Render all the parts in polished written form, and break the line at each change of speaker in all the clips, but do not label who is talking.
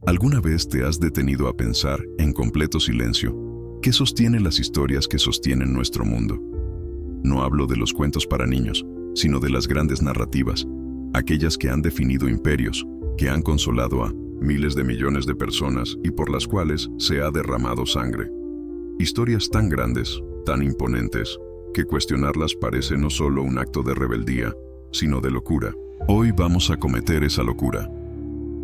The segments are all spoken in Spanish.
¿Alguna vez te has detenido a pensar, en completo silencio, qué sostiene las historias que sostienen nuestro mundo? No hablo de los cuentos para niños, sino de las grandes narrativas, aquellas que han definido imperios, que han consolado a miles de millones de personas y por las cuales se ha derramado sangre. Historias tan grandes, tan imponentes, que cuestionarlas parece no solo un acto de rebeldía, sino de locura. Hoy vamos a cometer esa locura.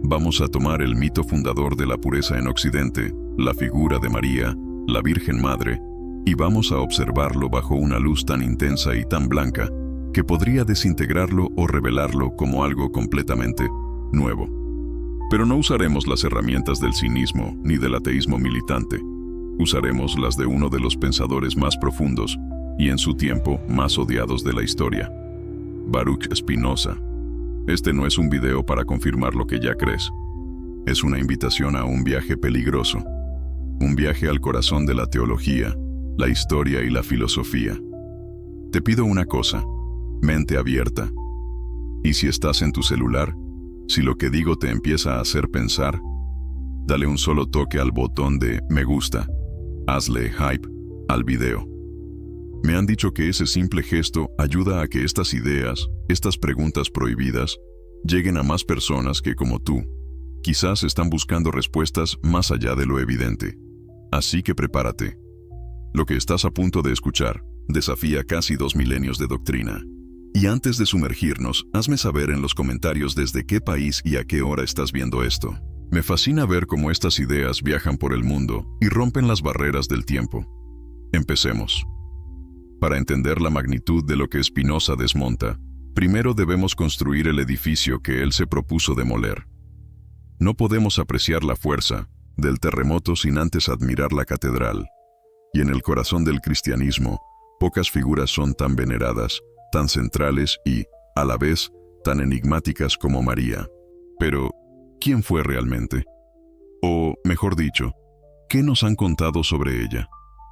Vamos a tomar el mito fundador de la pureza en Occidente, la figura de María, la Virgen Madre, y vamos a observarlo bajo una luz tan intensa y tan blanca que podría desintegrarlo o revelarlo como algo completamente nuevo. Pero no usaremos las herramientas del cinismo ni del ateísmo militante. Usaremos las de uno de los pensadores más profundos y en su tiempo más odiados de la historia, Baruch Spinoza. Este no es un video para confirmar lo que ya crees. Es una invitación a un viaje peligroso. Un viaje al corazón de la teología, la historia y la filosofía. Te pido una cosa, mente abierta. Y si estás en tu celular, si lo que digo te empieza a hacer pensar, dale un solo toque al botón de me gusta. Hazle hype al video. Me han dicho que ese simple gesto ayuda a que estas ideas, estas preguntas prohibidas, lleguen a más personas que, como tú, quizás están buscando respuestas más allá de lo evidente. Así que prepárate. Lo que estás a punto de escuchar desafía casi 2 milenios de doctrina. Y antes de sumergirnos, hazme saber en los comentarios desde qué país y a qué hora estás viendo esto. Me fascina ver cómo estas ideas viajan por el mundo y rompen las barreras del tiempo. Empecemos. Para entender la magnitud de lo que Spinoza desmonta, primero debemos construir el edificio que él se propuso demoler. No podemos apreciar la fuerza del terremoto sin antes admirar la catedral. Y en el corazón del cristianismo, pocas figuras son tan veneradas, tan centrales y, a la vez, tan enigmáticas como María. Pero, ¿quién fue realmente? O, mejor dicho, ¿qué nos han contado sobre ella?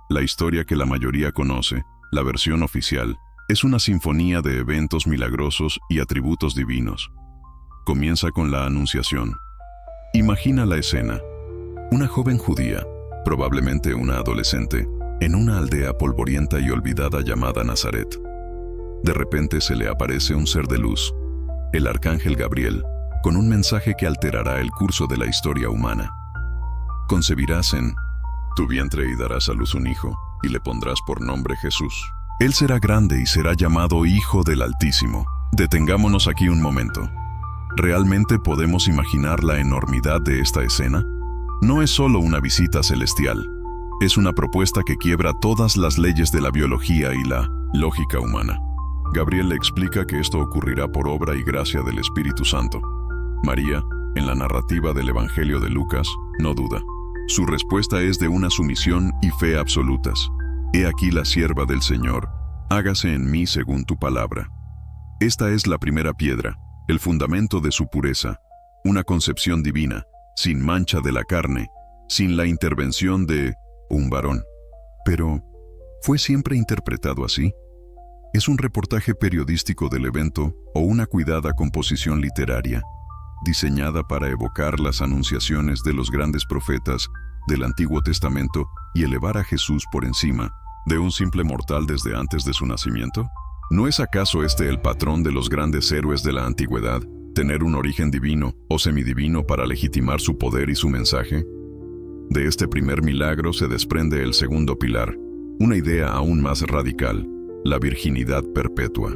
La historia que la mayoría conoce, la versión oficial, es una sinfonía de eventos milagrosos y atributos divinos. Comienza con la Anunciación. Imagina la escena. Una joven judía, probablemente una adolescente, en una aldea polvorienta y olvidada llamada Nazaret. De repente se le aparece un ser de luz, el arcángel Gabriel, con un mensaje que alterará el curso de la historia humana. Concebirás en tu vientre y darás a luz un hijo, y le pondrás por nombre Jesús. Él será grande y será llamado Hijo del Altísimo. Detengámonos aquí un momento. ¿Realmente podemos imaginar la enormidad de esta escena? No es solo una visita celestial. Es una propuesta que quiebra todas las leyes de la biología y la lógica humana. Gabriel le explica que esto ocurrirá por obra y gracia del Espíritu Santo. María, en la narrativa del Evangelio de Lucas, no duda. Su respuesta es de una sumisión y fe absolutas. He aquí la sierva del Señor, hágase en mí según tu palabra. Esta es la primera piedra, el fundamento de su pureza, una concepción divina, sin mancha de la carne, sin la intervención de un varón. Pero, ¿fue siempre interpretado así? ¿Es un reportaje periodístico del evento o una cuidada composición literaria, diseñada para evocar las anunciaciones de los grandes profetas del Antiguo Testamento y elevar a Jesús por encima de un simple mortal desde antes de su nacimiento? ¿No es acaso este el patrón de los grandes héroes de la antigüedad, tener un origen divino o semidivino para legitimar su poder y su mensaje? De este primer milagro se desprende el segundo pilar, una idea aún más radical, la virginidad perpetua.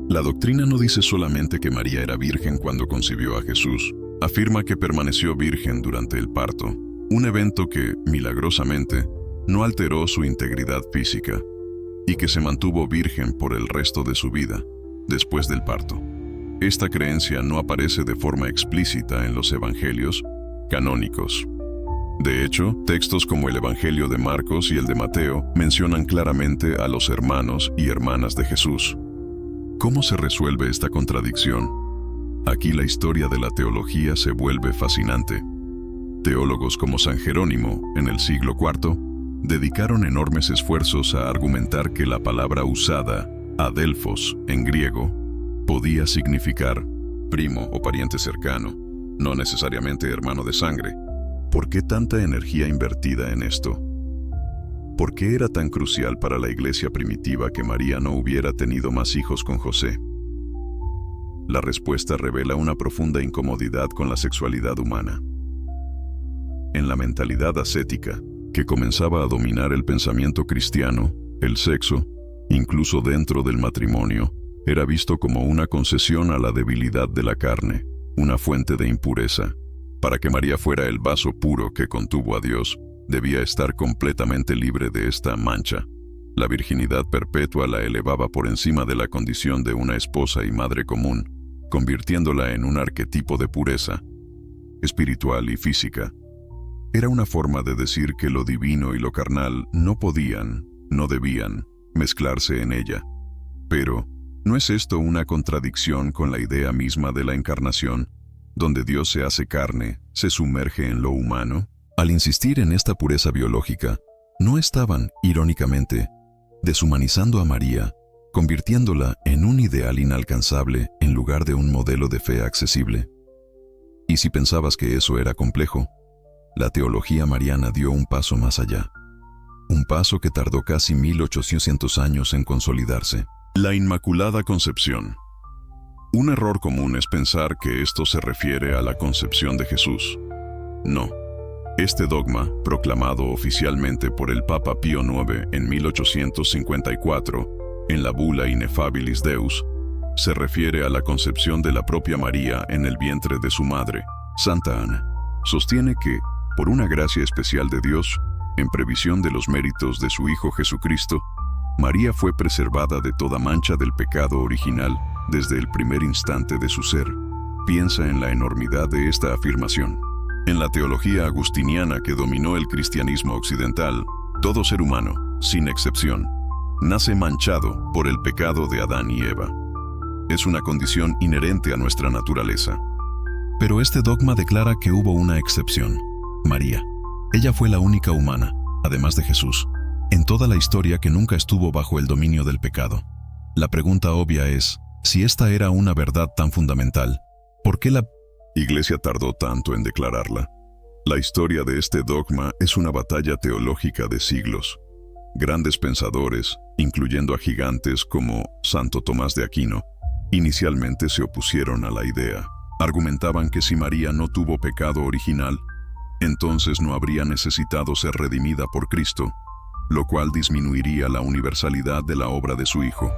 La doctrina no dice solamente que María era virgen cuando concibió a Jesús, afirma que permaneció virgen durante el parto, un evento que, milagrosamente, no alteró su integridad física, y que se mantuvo virgen por el resto de su vida, después del parto. Esta creencia no aparece de forma explícita en los evangelios canónicos. De hecho, textos como el Evangelio de Marcos y el de Mateo mencionan claramente a los hermanos y hermanas de Jesús. ¿Cómo se resuelve esta contradicción? Aquí la historia de la teología se vuelve fascinante. Teólogos como San Jerónimo, en el siglo IV, dedicaron enormes esfuerzos a argumentar que la palabra usada, adelphos, en griego, podía significar primo o pariente cercano, no necesariamente hermano de sangre. ¿Por qué tanta energía invertida en esto? ¿Por qué era tan crucial para la iglesia primitiva que María no hubiera tenido más hijos con José? La respuesta revela una profunda incomodidad con la sexualidad humana. En la mentalidad ascética, que comenzaba a dominar el pensamiento cristiano, el sexo, incluso dentro del matrimonio, era visto como una concesión a la debilidad de la carne, una fuente de impureza. Para que María fuera el vaso puro que contuvo a Dios, debía estar completamente libre de esta mancha. La virginidad perpetua la elevaba por encima de la condición de una esposa y madre común, convirtiéndola en un arquetipo de pureza, espiritual y física. Era una forma de decir que lo divino y lo carnal no podían, no debían, mezclarse en ella. Pero, ¿no es esto una contradicción con la idea misma de la encarnación, donde Dios se hace carne, se sumerge en lo humano? Al insistir en esta pureza biológica, no estaban, irónicamente, deshumanizando a María, convirtiéndola en un ideal inalcanzable en lugar de un modelo de fe accesible. Y si pensabas que eso era complejo, la teología mariana dio un paso más allá. Un paso que tardó casi 1800 años en consolidarse. La Inmaculada Concepción. Un error común es pensar que esto se refiere a la concepción de Jesús. No. Este dogma, proclamado oficialmente por el Papa Pío IX en 1854, en la bula Ineffabilis Deus, se refiere a la concepción de la propia María en el vientre de su madre, Santa Ana. Sostiene que, por una gracia especial de Dios, en previsión de los méritos de su Hijo Jesucristo, María fue preservada de toda mancha del pecado original desde el primer instante de su ser. Piensa en la enormidad de esta afirmación. En la teología agustiniana que dominó el cristianismo occidental, todo ser humano, sin excepción, nace manchado por el pecado de Adán y Eva. Es una condición inherente a nuestra naturaleza. Pero este dogma declara que hubo una excepción: María. Ella fue la única humana, además de Jesús, en toda la historia que nunca estuvo bajo el dominio del pecado. La pregunta obvia es, si esta era una verdad tan fundamental, ¿por qué la Iglesia tardó tanto en declararla? La historia de este dogma es una batalla teológica de siglos. Grandes pensadores, incluyendo a gigantes como Santo Tomás de Aquino, inicialmente se opusieron a la idea. Argumentaban que si María no tuvo pecado original, entonces no habría necesitado ser redimida por Cristo, lo cual disminuiría la universalidad de la obra de su Hijo.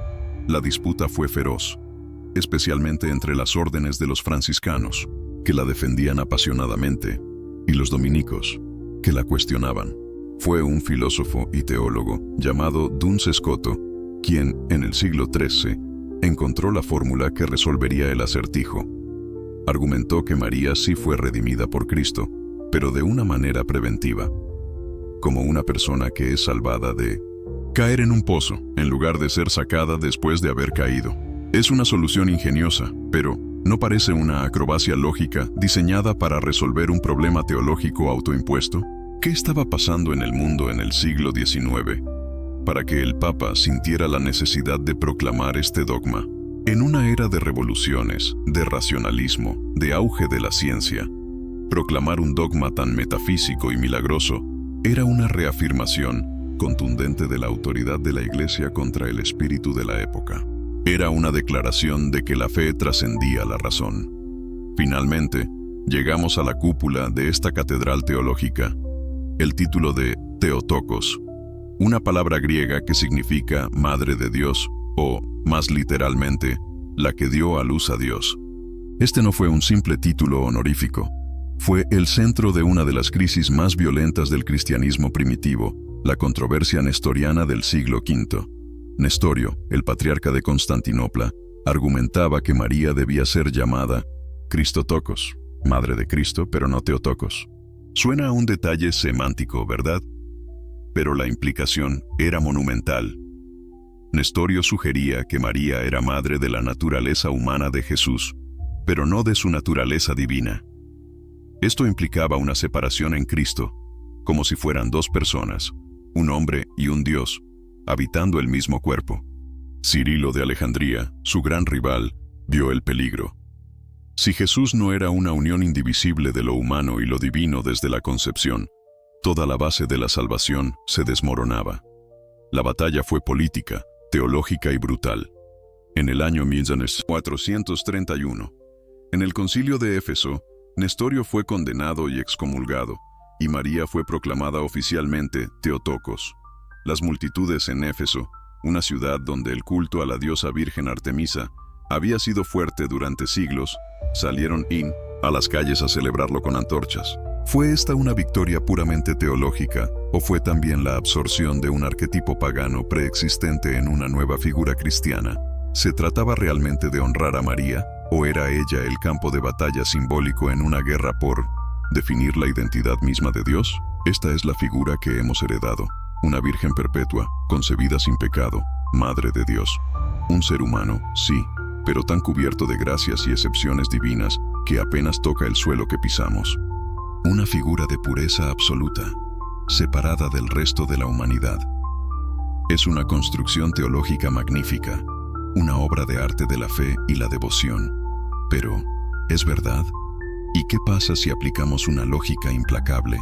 La disputa fue feroz, especialmente entre las órdenes de los franciscanos, que la defendían apasionadamente, y los dominicos, que la cuestionaban. Fue un filósofo y teólogo llamado Duns Scoto quien, en el siglo XIII, encontró la fórmula que resolvería el acertijo. Argumentó que María sí fue redimida por Cristo, pero de una manera preventiva, como una persona que es salvada de caer en un pozo, en lugar de ser sacada después de haber caído. Es una solución ingeniosa, pero ¿no parece una acrobacia lógica diseñada para resolver un problema teológico autoimpuesto? ¿Qué estaba pasando en el mundo en el siglo XIX para que el Papa sintiera la necesidad de proclamar este dogma? En una era de revoluciones, de racionalismo, de auge de la ciencia, proclamar un dogma tan metafísico y milagroso era una reafirmación contundente de la autoridad de la Iglesia contra el espíritu de la época. Era una declaración de que la fe trascendía la razón. Finalmente, llegamos a la cúpula de esta catedral teológica, el título de Theotokos, una palabra griega que significa Madre de Dios, o, más literalmente, la que dio a luz a Dios. Este no fue un simple título honorífico. Fue el centro de una de las crisis más violentas del cristianismo primitivo, la controversia nestoriana del siglo V. Nestorio, el patriarca de Constantinopla, argumentaba que María debía ser llamada Christotokos, Madre de Cristo, pero no Theotokos. Suena a un detalle semántico, ¿verdad? Pero la implicación era monumental. Nestorio sugería que María era madre de la naturaleza humana de Jesús, pero no de su naturaleza divina. Esto implicaba una separación en Cristo, como si fueran dos personas, un hombre y un Dios, habitando el mismo cuerpo. Cirilo de Alejandría, su gran rival, vio el peligro. Si Jesús no era una unión indivisible de lo humano y lo divino desde la concepción, toda la base de la salvación se desmoronaba. La batalla fue política, teológica y brutal. En el año 1431, en el concilio de Éfeso, Nestorio fue condenado y excomulgado, y María fue proclamada oficialmente Theotokos. Las multitudes en Éfeso, una ciudad donde el culto a la diosa Virgen Artemisa había sido fuerte durante siglos, salieron a las calles a celebrarlo con antorchas. ¿Fue esta una victoria puramente teológica, o fue también la absorción de un arquetipo pagano preexistente en una nueva figura cristiana? ¿Se trataba realmente de honrar a María, o era ella el campo de batalla simbólico en una guerra por definir la identidad misma de Dios? Esta es la figura que hemos heredado, una virgen perpetua, concebida sin pecado, madre de Dios. Un ser humano, sí, pero tan cubierto de gracias y excepciones divinas que apenas toca el suelo que pisamos. Una figura de pureza absoluta, separada del resto de la humanidad. Es una construcción teológica magnífica, una obra de arte de la fe y la devoción. Pero, ¿es verdad? ¿Y qué pasa si aplicamos una lógica implacable,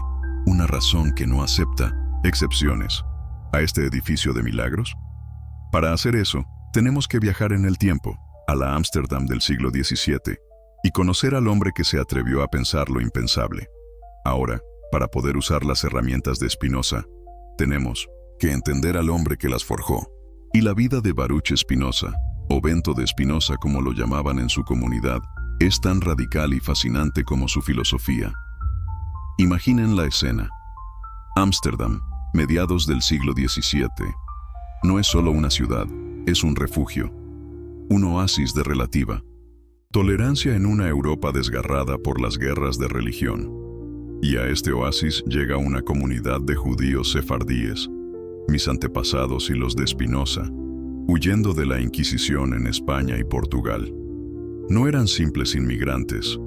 una razón que no acepta excepciones, a este edificio de milagros? Para hacer eso, tenemos que viajar en el tiempo, a la Ámsterdam del siglo XVII, y conocer al hombre que se atrevió a pensar lo impensable. Ahora, para poder usar las herramientas de Spinoza, tenemos que entender al hombre que las forjó. Y la vida de Baruch Spinoza, o Bento de Spinoza como lo llamaban en su comunidad, es tan radical y fascinante como su filosofía. Imaginen la escena. Ámsterdam, mediados del siglo XVII. No es solo una ciudad, es un refugio, un oasis de relativa tolerancia en una Europa desgarrada por las guerras de religión. Y a este oasis llega una comunidad de judíos sefardíes, mis antepasados y los de Spinoza, huyendo de la Inquisición en España y Portugal. No eran simples inmigrantes,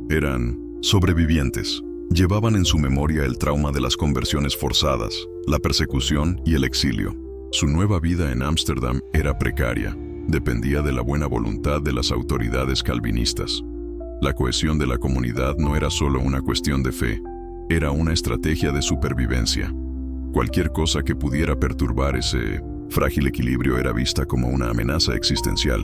eran sobrevivientes. Llevaban en su memoria el trauma de las conversiones forzadas, la persecución y el exilio. Su nueva vida en Ámsterdam era precaria, dependía de la buena voluntad de las autoridades calvinistas. La cohesión de la comunidad no era solo una cuestión de fe, era una estrategia de supervivencia. Cualquier cosa que pudiera perturbar ese frágil equilibrio era vista como una amenaza existencial.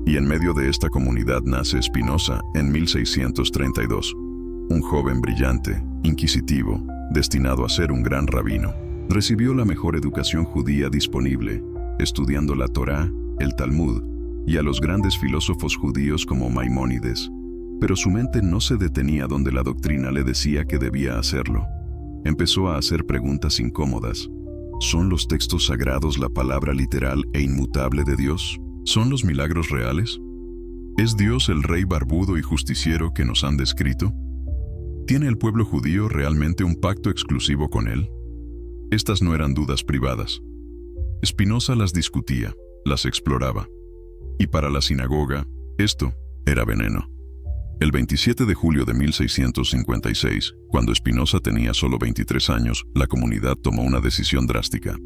Y en medio de esta comunidad nace Spinoza en 1632. Un joven brillante, inquisitivo, destinado a ser un gran rabino. Recibió la mejor educación judía disponible, estudiando la Torá, el Talmud y a los grandes filósofos judíos como Maimónides. Pero su mente no se detenía donde la doctrina le decía que debía hacerlo. Empezó a hacer preguntas incómodas. ¿Son los textos sagrados la palabra literal e inmutable de Dios? ¿Son los milagros reales? ¿Es Dios el rey barbudo y justiciero que nos han descrito? ¿Tiene el pueblo judío realmente un pacto exclusivo con él? Estas no eran dudas privadas. Spinoza las discutía, las exploraba. Y para la sinagoga, esto era veneno. El 27 de julio de 1656, cuando Spinoza tenía solo 23 años, la comunidad tomó una decisión drástica.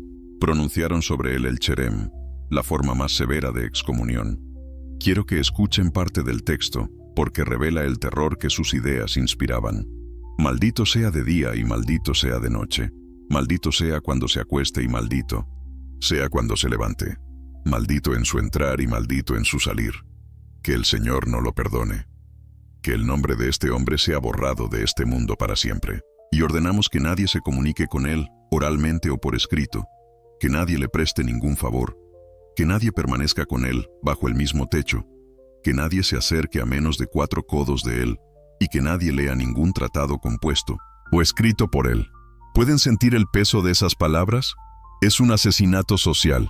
Pronunciaron sobre él el cherem, la forma más severa de excomunión. Quiero que escuchen parte del texto, porque revela el terror que sus ideas inspiraban. Maldito sea de día y maldito sea de noche. Maldito sea cuando se acueste y maldito sea cuando se levante. Maldito en su entrar y maldito en su salir. Que el Señor no lo perdone. Que el nombre de este hombre sea borrado de este mundo para siempre. Y ordenamos que nadie se comunique con él, oralmente o por escrito. Que nadie le preste ningún favor. Que nadie permanezca con él, bajo el mismo techo. Que nadie se acerque a menos de 4 codos de él. Y que nadie lea ningún tratado compuesto o escrito por él. ¿Pueden sentir el peso de esas palabras? Es un asesinato social.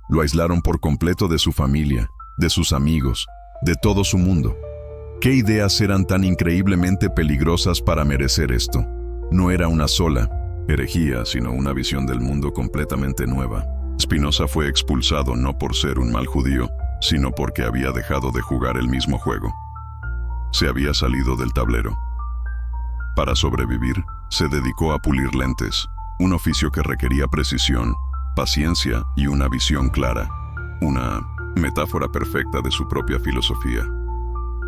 Lo aislaron por completo de su familia, de sus amigos, de todo su mundo. ¿Qué ideas eran tan increíblemente peligrosas para merecer esto? No era una sola herejía, sino una visión del mundo completamente nueva. Spinoza fue expulsado no por ser un mal judío, sino porque había dejado de jugar el mismo juego. Se había salido del tablero. Para sobrevivir, se dedicó a pulir lentes, un oficio que requería precisión, paciencia y una visión clara, una metáfora perfecta de su propia filosofía.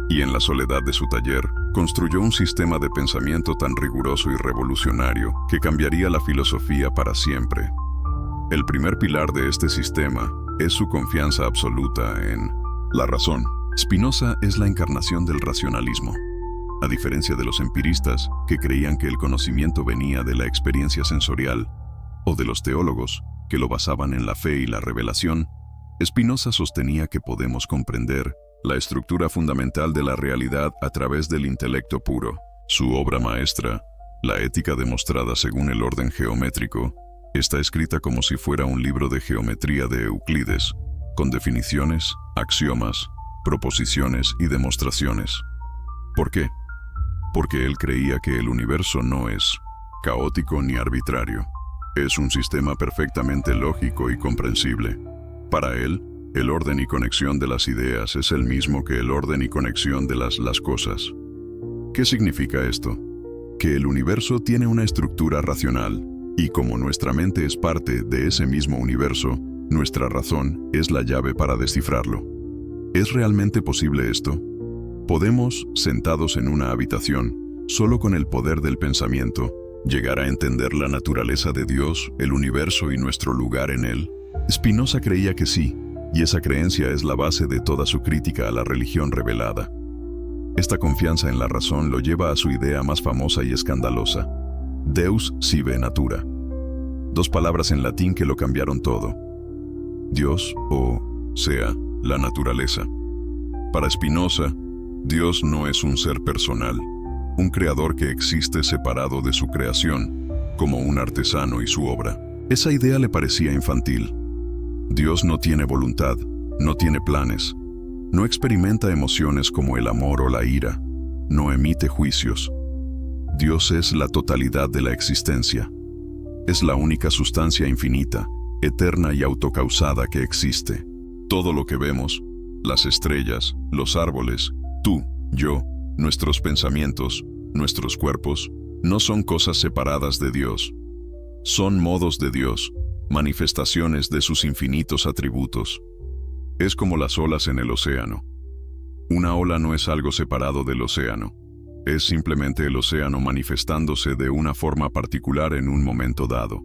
y en la soledad de su taller, construyó un sistema de pensamiento tan riguroso y revolucionario que cambiaría la filosofía para siempre. El primer pilar de este sistema es su confianza absoluta en la razón. Spinoza es la encarnación del racionalismo. A diferencia de los empiristas, que creían que el conocimiento venía de la experiencia sensorial, o de los teólogos, que lo basaban en la fe y la revelación, Spinoza sostenía que podemos comprender la estructura fundamental de la realidad a través del intelecto puro. Su obra maestra, La ética demostrada según el orden geométrico, está escrita como si fuera un libro de geometría de Euclides, con definiciones, axiomas, proposiciones y demostraciones. ¿Por qué? Porque él creía que el universo no es caótico ni arbitrario. Es un sistema perfectamente lógico y comprensible. Para él, el orden y conexión de las ideas es el mismo que el orden y conexión de las cosas. ¿Qué significa esto? Que el universo tiene una estructura racional, y como nuestra mente es parte de ese mismo universo, nuestra razón es la llave para descifrarlo. ¿Es realmente posible esto? Podemos, sentados en una habitación, solo con el poder del pensamiento, llegar a entender la naturaleza de Dios, el universo y nuestro lugar en él. Spinoza creía que sí, y esa creencia es la base de toda su crítica a la religión revelada. Esta confianza en la razón lo lleva a su idea más famosa y escandalosa: Deus sive natura. Dos palabras en latín que lo cambiaron todo. Dios, o sea, la naturaleza. Para Spinoza, Dios no es un ser personal, un creador que existe separado de su creación, como un artesano y su obra. Esa idea le parecía infantil. Dios no tiene voluntad, no tiene planes, no experimenta emociones como el amor o la ira, no emite juicios. Dios es la totalidad de la existencia. Es la única sustancia infinita, eterna y autocausada que existe. Todo lo que vemos, las estrellas, los árboles, tú, yo, nuestros pensamientos, nuestros cuerpos, no son cosas separadas de Dios. Son modos de Dios, manifestaciones de sus infinitos atributos. Es como las olas en el océano. Una ola no es algo separado del océano. Es simplemente el océano manifestándose de una forma particular en un momento dado.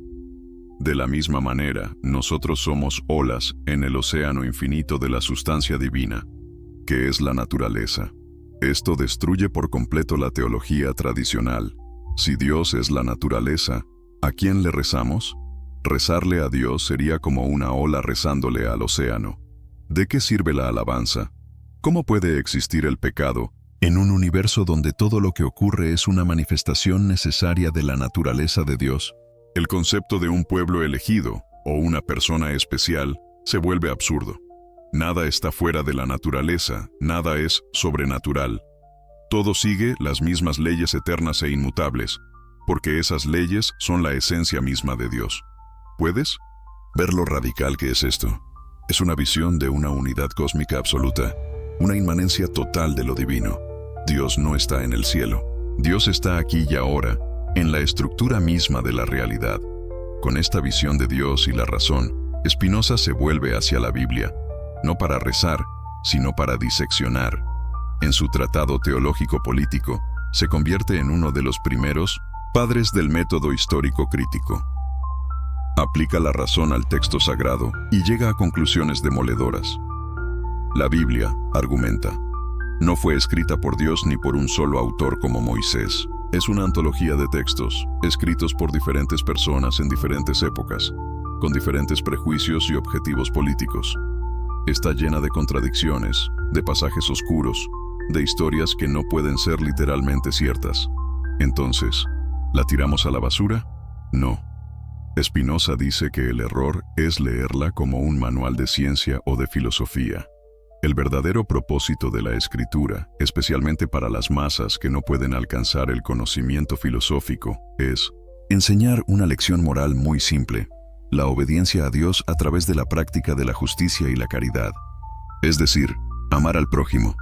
De la misma manera, nosotros somos olas en el océano infinito de la sustancia divina, que es la naturaleza. Esto destruye por completo la teología tradicional. Si Dios es la naturaleza, ¿a quién le rezamos? Rezarle a Dios sería como una ola rezándole al océano. ¿De qué sirve la alabanza? ¿Cómo puede existir el pecado en un universo donde todo lo que ocurre es una manifestación necesaria de la naturaleza de Dios? El concepto de un pueblo elegido o una persona especial se vuelve absurdo. Nada está fuera de la naturaleza, nada es sobrenatural. Todo sigue las mismas leyes eternas e inmutables, porque esas leyes son la esencia misma de Dios. ¿Puedes ver lo radical que es esto? Es una visión de una unidad cósmica absoluta, una inmanencia total de lo divino. Dios no está en el cielo. Dios está aquí y ahora, en la estructura misma de la realidad. Con esta visión de Dios y la razón, Spinoza se vuelve hacia la Biblia, no para rezar, sino para diseccionar. En su tratado teológico-político, se convierte en uno de los primeros padres del método histórico crítico. Aplica la razón al texto sagrado y llega a conclusiones demoledoras. La Biblia, argumenta, no fue escrita por Dios ni por un solo autor como Moisés. Es una antología de textos, escritos por diferentes personas en diferentes épocas, con diferentes prejuicios y objetivos políticos. Está llena de contradicciones, de pasajes oscuros, de historias que no pueden ser literalmente ciertas. Entonces, ¿la tiramos a la basura? No. Spinoza dice que el error es leerla como un manual de ciencia o de filosofía. El verdadero propósito de la escritura, especialmente para las masas que no pueden alcanzar el conocimiento filosófico, es enseñar una lección moral muy simple: la obediencia a Dios a través de la práctica de la justicia y la caridad. Es decir, amar al prójimo.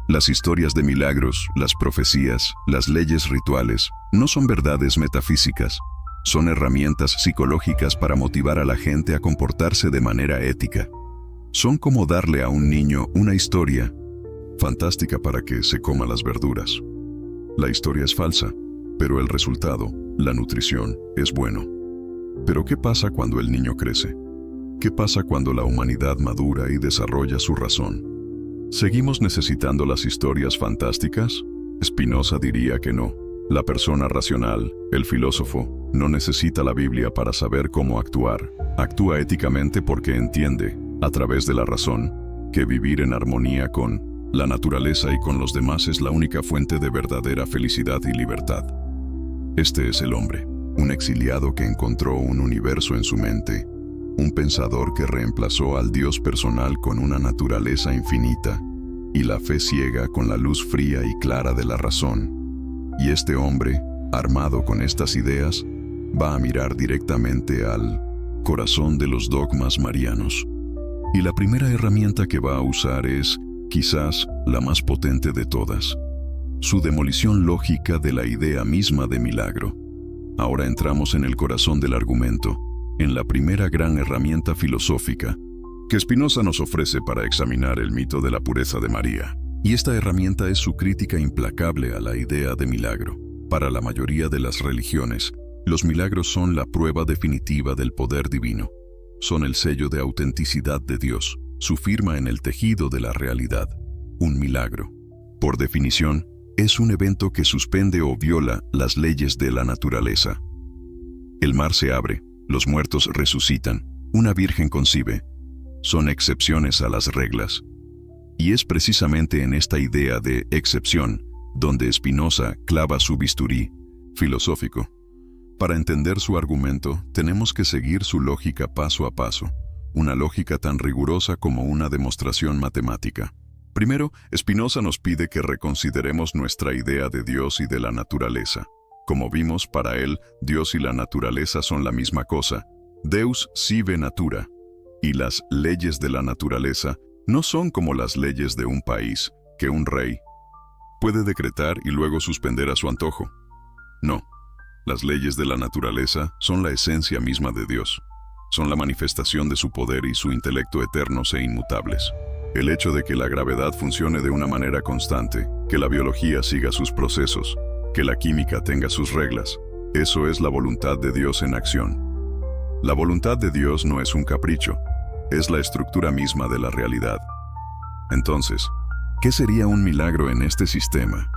Las historias de milagros, las profecías, las leyes rituales, no son verdades metafísicas. Son herramientas psicológicas para motivar a la gente a comportarse de manera ética. Son como darle a un niño una historia fantástica para que se coma las verduras. La historia es falsa, pero el resultado, la nutrición, es bueno. Pero ¿qué pasa cuando el niño crece? ¿Qué pasa cuando la humanidad madura y desarrolla su razón? ¿Seguimos necesitando las historias fantásticas? Spinoza diría que no. La persona racional, el filósofo, no necesita la Biblia para saber cómo actuar. Actúa éticamente porque entiende, a través de la razón, que vivir en armonía con la naturaleza y con los demás es la única fuente de verdadera felicidad y libertad. Este es el hombre, un exiliado que encontró un universo en su mente, un pensador que reemplazó al Dios personal con una naturaleza infinita y la fe ciega con la luz fría y clara de la razón. Y este hombre, armado con estas ideas, va a mirar directamente al corazón de los dogmas marianos. Y la primera herramienta que va a usar es, quizás, la más potente de todas: su demolición lógica de la idea misma de milagro. Ahora entramos en el corazón del argumento, en la primera gran herramienta filosófica que Spinoza nos ofrece para examinar el mito de la pureza de María. Y esta herramienta es su crítica implacable a la idea de milagro. Para la mayoría de las religiones, los milagros son la prueba definitiva del poder divino. Son el sello de autenticidad de Dios, su firma en el tejido de la realidad. Un milagro, por definición, es un evento que suspende o viola las leyes de la naturaleza. El mar se abre, los muertos resucitan, una virgen concibe. Son excepciones a las reglas. Y es precisamente en esta idea de excepción donde Spinoza clava su bisturí filosófico. Para entender su argumento, tenemos que seguir su lógica paso a paso, una lógica tan rigurosa como una demostración matemática. Primero, Spinoza nos pide que reconsideremos nuestra idea de Dios y de la naturaleza. Como vimos, para él, Dios y la naturaleza son la misma cosa. Deus sive natura. Y las leyes de la naturaleza no son como las leyes de un país, que un rey puede decretar y luego suspender a su antojo. No, las leyes de la naturaleza son la esencia misma de Dios. Son la manifestación de su poder y su intelecto eternos e inmutables. El hecho de que la gravedad funcione de una manera constante, que la biología siga sus procesos, que la química tenga sus reglas, eso es la voluntad de Dios en acción. La voluntad de Dios no es un capricho, es la estructura misma de la realidad. Entonces, ¿qué sería un milagro en este sistema?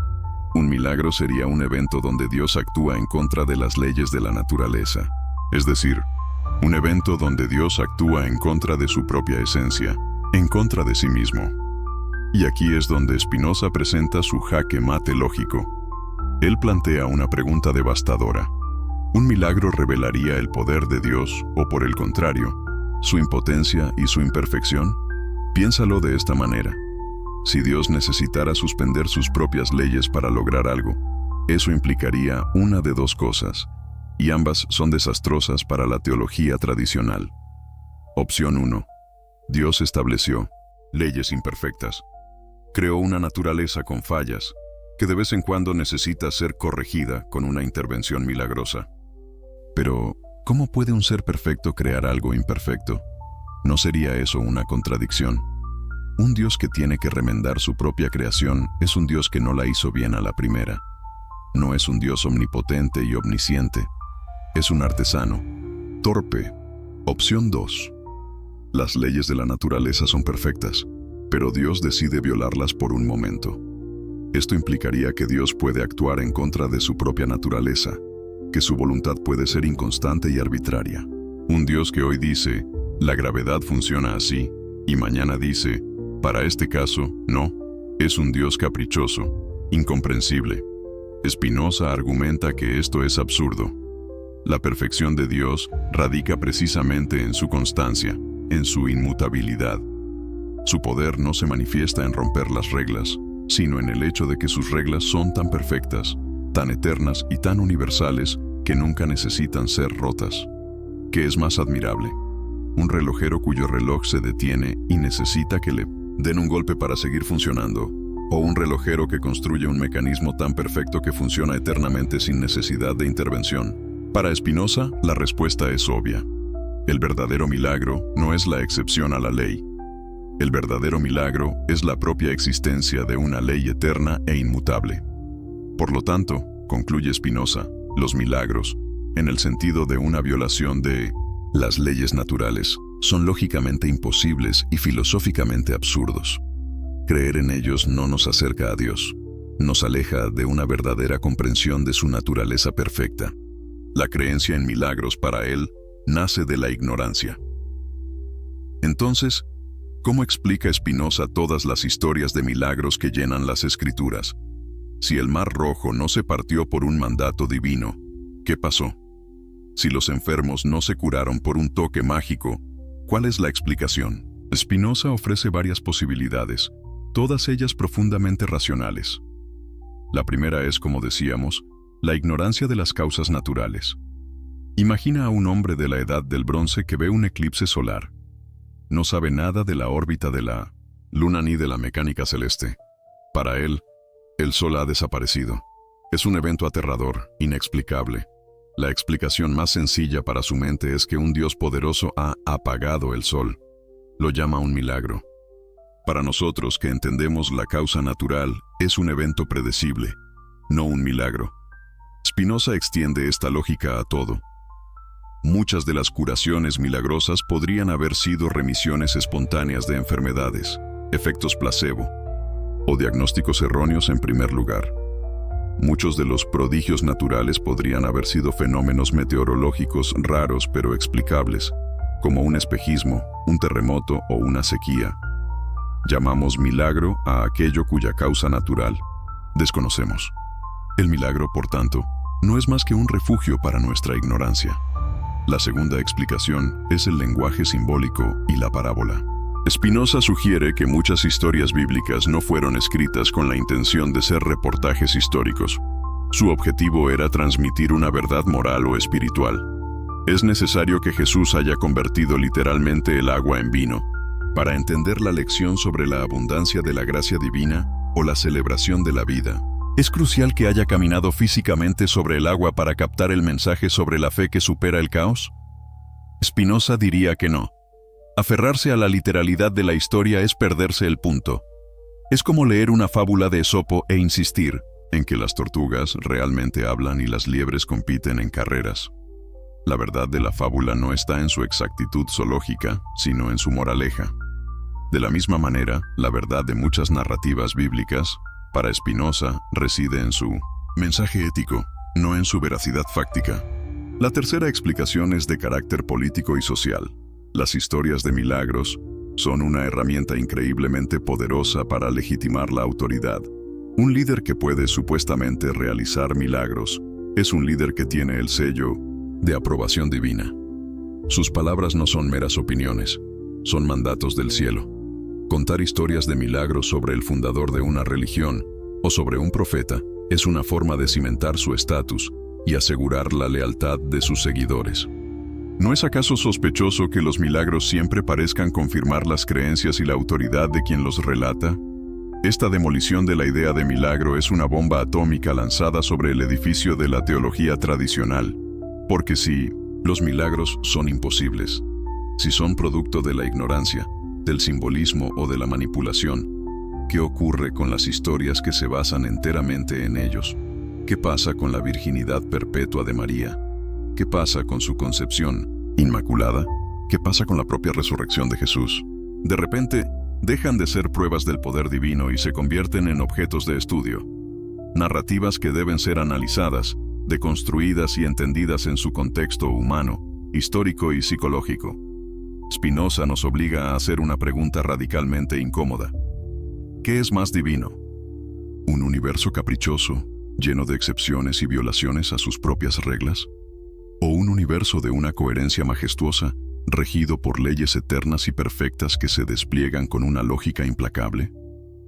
Un milagro sería un evento donde Dios actúa en contra de las leyes de la naturaleza. Es decir, un evento donde Dios actúa en contra de su propia esencia, en contra de sí mismo. Y aquí es donde Spinoza presenta su jaque mate lógico. Él plantea una pregunta devastadora. ¿Un milagro revelaría el poder de Dios o, por el contrario, su impotencia y su imperfección? Piénsalo de esta manera. Si Dios necesitara suspender sus propias leyes para lograr algo, eso implicaría una de dos cosas, y ambas son desastrosas para la teología tradicional. Opción 1. Dios estableció leyes imperfectas. Creó una naturaleza con fallas, que de vez en cuando necesita ser corregida con una intervención milagrosa. Pero, ¿cómo puede un ser perfecto crear algo imperfecto? ¿No sería eso una contradicción? Un Dios que tiene que remendar su propia creación es un Dios que no la hizo bien a la primera. No es un Dios omnipotente y omnisciente. Es un artesano, torpe. Opción 2. Las leyes de la naturaleza son perfectas, pero Dios decide violarlas por un momento. Esto implicaría que Dios puede actuar en contra de su propia naturaleza, que su voluntad puede ser inconstante y arbitraria. Un Dios que hoy dice, la gravedad funciona así, y mañana dice, para este caso, no, es un Dios caprichoso, incomprensible. Spinoza argumenta que esto es absurdo. La perfección de Dios radica precisamente en su constancia, en su inmutabilidad. Su poder no se manifiesta en romper las reglas, sino en el hecho de que sus reglas son tan perfectas, tan eternas y tan universales que nunca necesitan ser rotas. ¿Qué es más admirable? Un relojero cuyo reloj se detiene y necesita que le den un golpe para seguir funcionando, o un relojero que construye un mecanismo tan perfecto que funciona eternamente sin necesidad de intervención. Para Spinoza, la respuesta es obvia. El verdadero milagro no es la excepción a la ley. El verdadero milagro es la propia existencia de una ley eterna e inmutable. Por lo tanto, concluye Spinoza, los milagros, en el sentido de una violación de las leyes naturales, son lógicamente imposibles y filosóficamente absurdos. Creer en ellos no nos acerca a Dios, nos aleja de una verdadera comprensión de su naturaleza perfecta. La creencia en milagros para él nace de la ignorancia. Entonces, ¿cómo explica Spinoza todas las historias de milagros que llenan las Escrituras? Si el Mar Rojo no se partió por un mandato divino, ¿qué pasó? Si los enfermos no se curaron por un toque mágico, ¿cuál es la explicación? Spinoza ofrece varias posibilidades, todas ellas profundamente racionales. La primera es, como decíamos, la ignorancia de las causas naturales. Imagina a un hombre de la Edad del Bronce que ve un eclipse solar. No sabe nada de la órbita de la Luna ni de la mecánica celeste. Para él, el Sol ha desaparecido. Es un evento aterrador, inexplicable. La explicación más sencilla para su mente es que un Dios poderoso ha apagado el Sol. Lo llama un milagro. Para nosotros que entendemos la causa natural, es un evento predecible, no un milagro. Spinoza extiende esta lógica a todo. Muchas de las curaciones milagrosas podrían haber sido remisiones espontáneas de enfermedades, efectos placebo, o diagnósticos erróneos en primer lugar. Muchos de los prodigios naturales podrían haber sido fenómenos meteorológicos raros pero explicables, como un espejismo, un terremoto o una sequía. Llamamos milagro a aquello cuya causa natural desconocemos. El milagro, por tanto, no es más que un refugio para nuestra ignorancia. La segunda explicación es el lenguaje simbólico y la parábola. Spinoza sugiere que muchas historias bíblicas no fueron escritas con la intención de ser reportajes históricos. Su objetivo era transmitir una verdad moral o espiritual. Es necesario que Jesús haya convertido literalmente el agua en vino, para entender la lección sobre la abundancia de la gracia divina o la celebración de la vida. ¿Es crucial que haya caminado físicamente sobre el agua para captar el mensaje sobre la fe que supera el caos? Spinoza diría que no. Aferrarse a la literalidad de la historia es perderse el punto. Es como leer una fábula de Esopo e insistir en que las tortugas realmente hablan y las liebres compiten en carreras. La verdad de la fábula no está en su exactitud zoológica, sino en su moraleja. De la misma manera, la verdad de muchas narrativas bíblicas, para Spinoza, reside en su mensaje ético, no en su veracidad fáctica. La tercera explicación es de carácter político y social. Las historias de milagros son una herramienta increíblemente poderosa para legitimar la autoridad. Un líder que puede supuestamente realizar milagros es un líder que tiene el sello de aprobación divina. Sus palabras no son meras opiniones, son mandatos del cielo. Contar historias de milagros sobre el fundador de una religión o sobre un profeta es una forma de cimentar su estatus y asegurar la lealtad de sus seguidores. ¿No es acaso sospechoso que los milagros siempre parezcan confirmar las creencias y la autoridad de quien los relata? Esta demolición de la idea de milagro es una bomba atómica lanzada sobre el edificio de la teología tradicional, porque si los milagros son imposibles, si son producto de la ignorancia, del simbolismo o de la manipulación, ¿qué ocurre con las historias que se basan enteramente en ellos? ¿Qué pasa con la virginidad perpetua de María? ¿Qué pasa con su concepción inmaculada? ¿Qué pasa con la propia resurrección de Jesús? De repente, dejan de ser pruebas del poder divino y se convierten en objetos de estudio. Narrativas que deben ser analizadas, deconstruidas y entendidas en su contexto humano, histórico y psicológico. Spinoza nos obliga a hacer una pregunta radicalmente incómoda. ¿Qué es más divino? ¿Un universo caprichoso, lleno de excepciones y violaciones a sus propias reglas? ¿O un universo de una coherencia majestuosa, regido por leyes eternas y perfectas que se despliegan con una lógica implacable?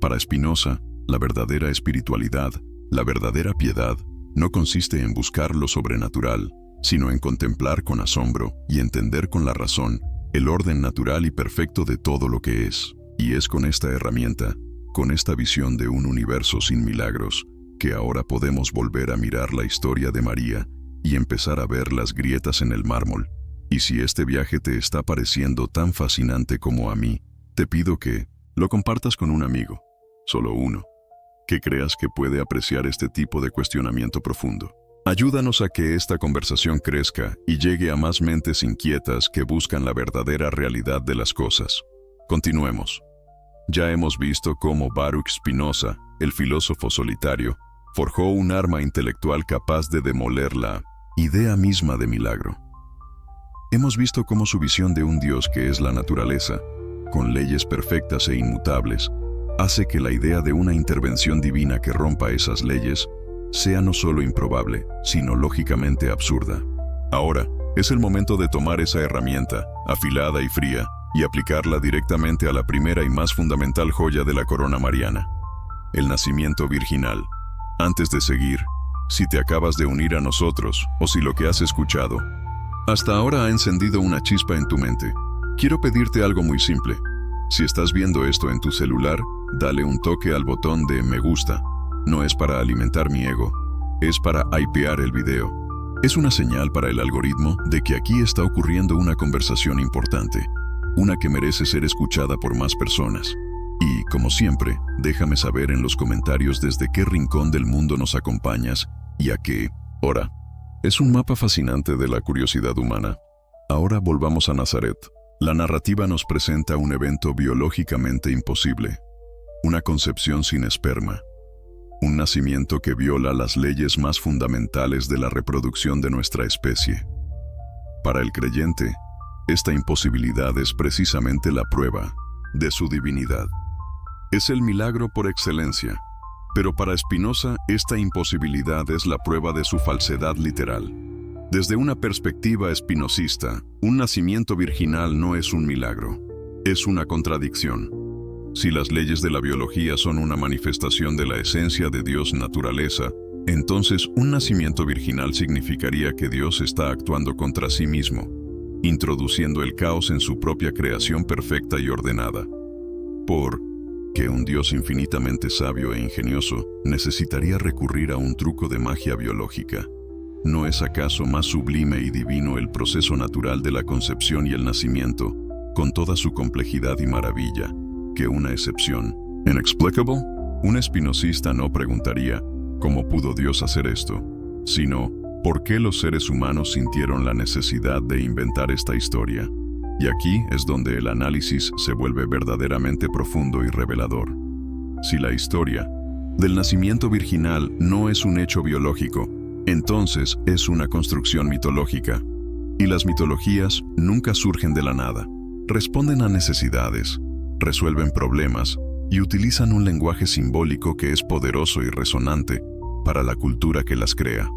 Para Spinoza, la verdadera espiritualidad, la verdadera piedad, no consiste en buscar lo sobrenatural, sino en contemplar con asombro y entender con la razón el orden natural y perfecto de todo lo que es. Y es con esta herramienta, con esta visión de un universo sin milagros, que ahora podemos volver a mirar la historia de María y empezar a ver las grietas en el mármol. Y si este viaje te está pareciendo tan fascinante como a mí, te pido que lo compartas con un amigo, solo uno, que creas que puede apreciar este tipo de cuestionamiento profundo. Ayúdanos a que esta conversación crezca y llegue a más mentes inquietas que buscan la verdadera realidad de las cosas. Continuemos. Ya hemos visto cómo Baruch Spinoza, el filósofo solitario, forjó un arma intelectual capaz de demoler la idea misma de milagro. Hemos visto cómo su visión de un Dios que es la naturaleza, con leyes perfectas e inmutables, hace que la idea de una intervención divina que rompa esas leyes sea no solo improbable, sino lógicamente absurda. Ahora, es el momento de tomar esa herramienta, afilada y fría, y aplicarla directamente a la primera y más fundamental joya de la corona mariana, el nacimiento virginal. Antes de seguir, si te acabas de unir a nosotros, o si lo que has escuchado hasta ahora ha encendido una chispa en tu mente, quiero pedirte algo muy simple. Si estás viendo esto en tu celular, dale un toque al botón de me gusta. No es para alimentar mi ego, es para hypear el video. Es una señal para el algoritmo de que aquí está ocurriendo una conversación importante, una que merece ser escuchada por más personas. Y, como siempre, déjame saber en los comentarios desde qué rincón del mundo nos acompañas y a qué hora. Es un mapa fascinante de la curiosidad humana. Ahora volvamos a Nazaret. La narrativa nos presenta un evento biológicamente imposible, una concepción sin esperma. Un nacimiento que viola las leyes más fundamentales de la reproducción de nuestra especie. Para el creyente, esta imposibilidad es precisamente la prueba de su divinidad. Es el milagro por excelencia, pero para Spinoza esta imposibilidad es la prueba de su falsedad literal. Desde una perspectiva espinosista, un nacimiento virginal no es un milagro, es una contradicción. Si las leyes de la biología son una manifestación de la esencia de Dios naturaleza, entonces un nacimiento virginal significaría que Dios está actuando contra sí mismo, introduciendo el caos en su propia creación perfecta y ordenada. Porque un Dios infinitamente sabio e ingenioso necesitaría recurrir a un truco de magia biológica. ¿No es acaso más sublime y divino el proceso natural de la concepción y el nacimiento, con toda su complejidad y maravilla, que una excepción inexplicable? Un espinosista no preguntaría ¿cómo pudo Dios hacer esto?, sino ¿por qué los seres humanos sintieron la necesidad de inventar esta historia? Y aquí es donde el análisis se vuelve verdaderamente profundo y revelador. Si la historia del nacimiento virginal no es un hecho biológico, entonces es una construcción mitológica. Y las mitologías nunca surgen de la nada. Responden a necesidades, resuelven problemas y utilizan un lenguaje simbólico que es poderoso y resonante para la cultura que las crea.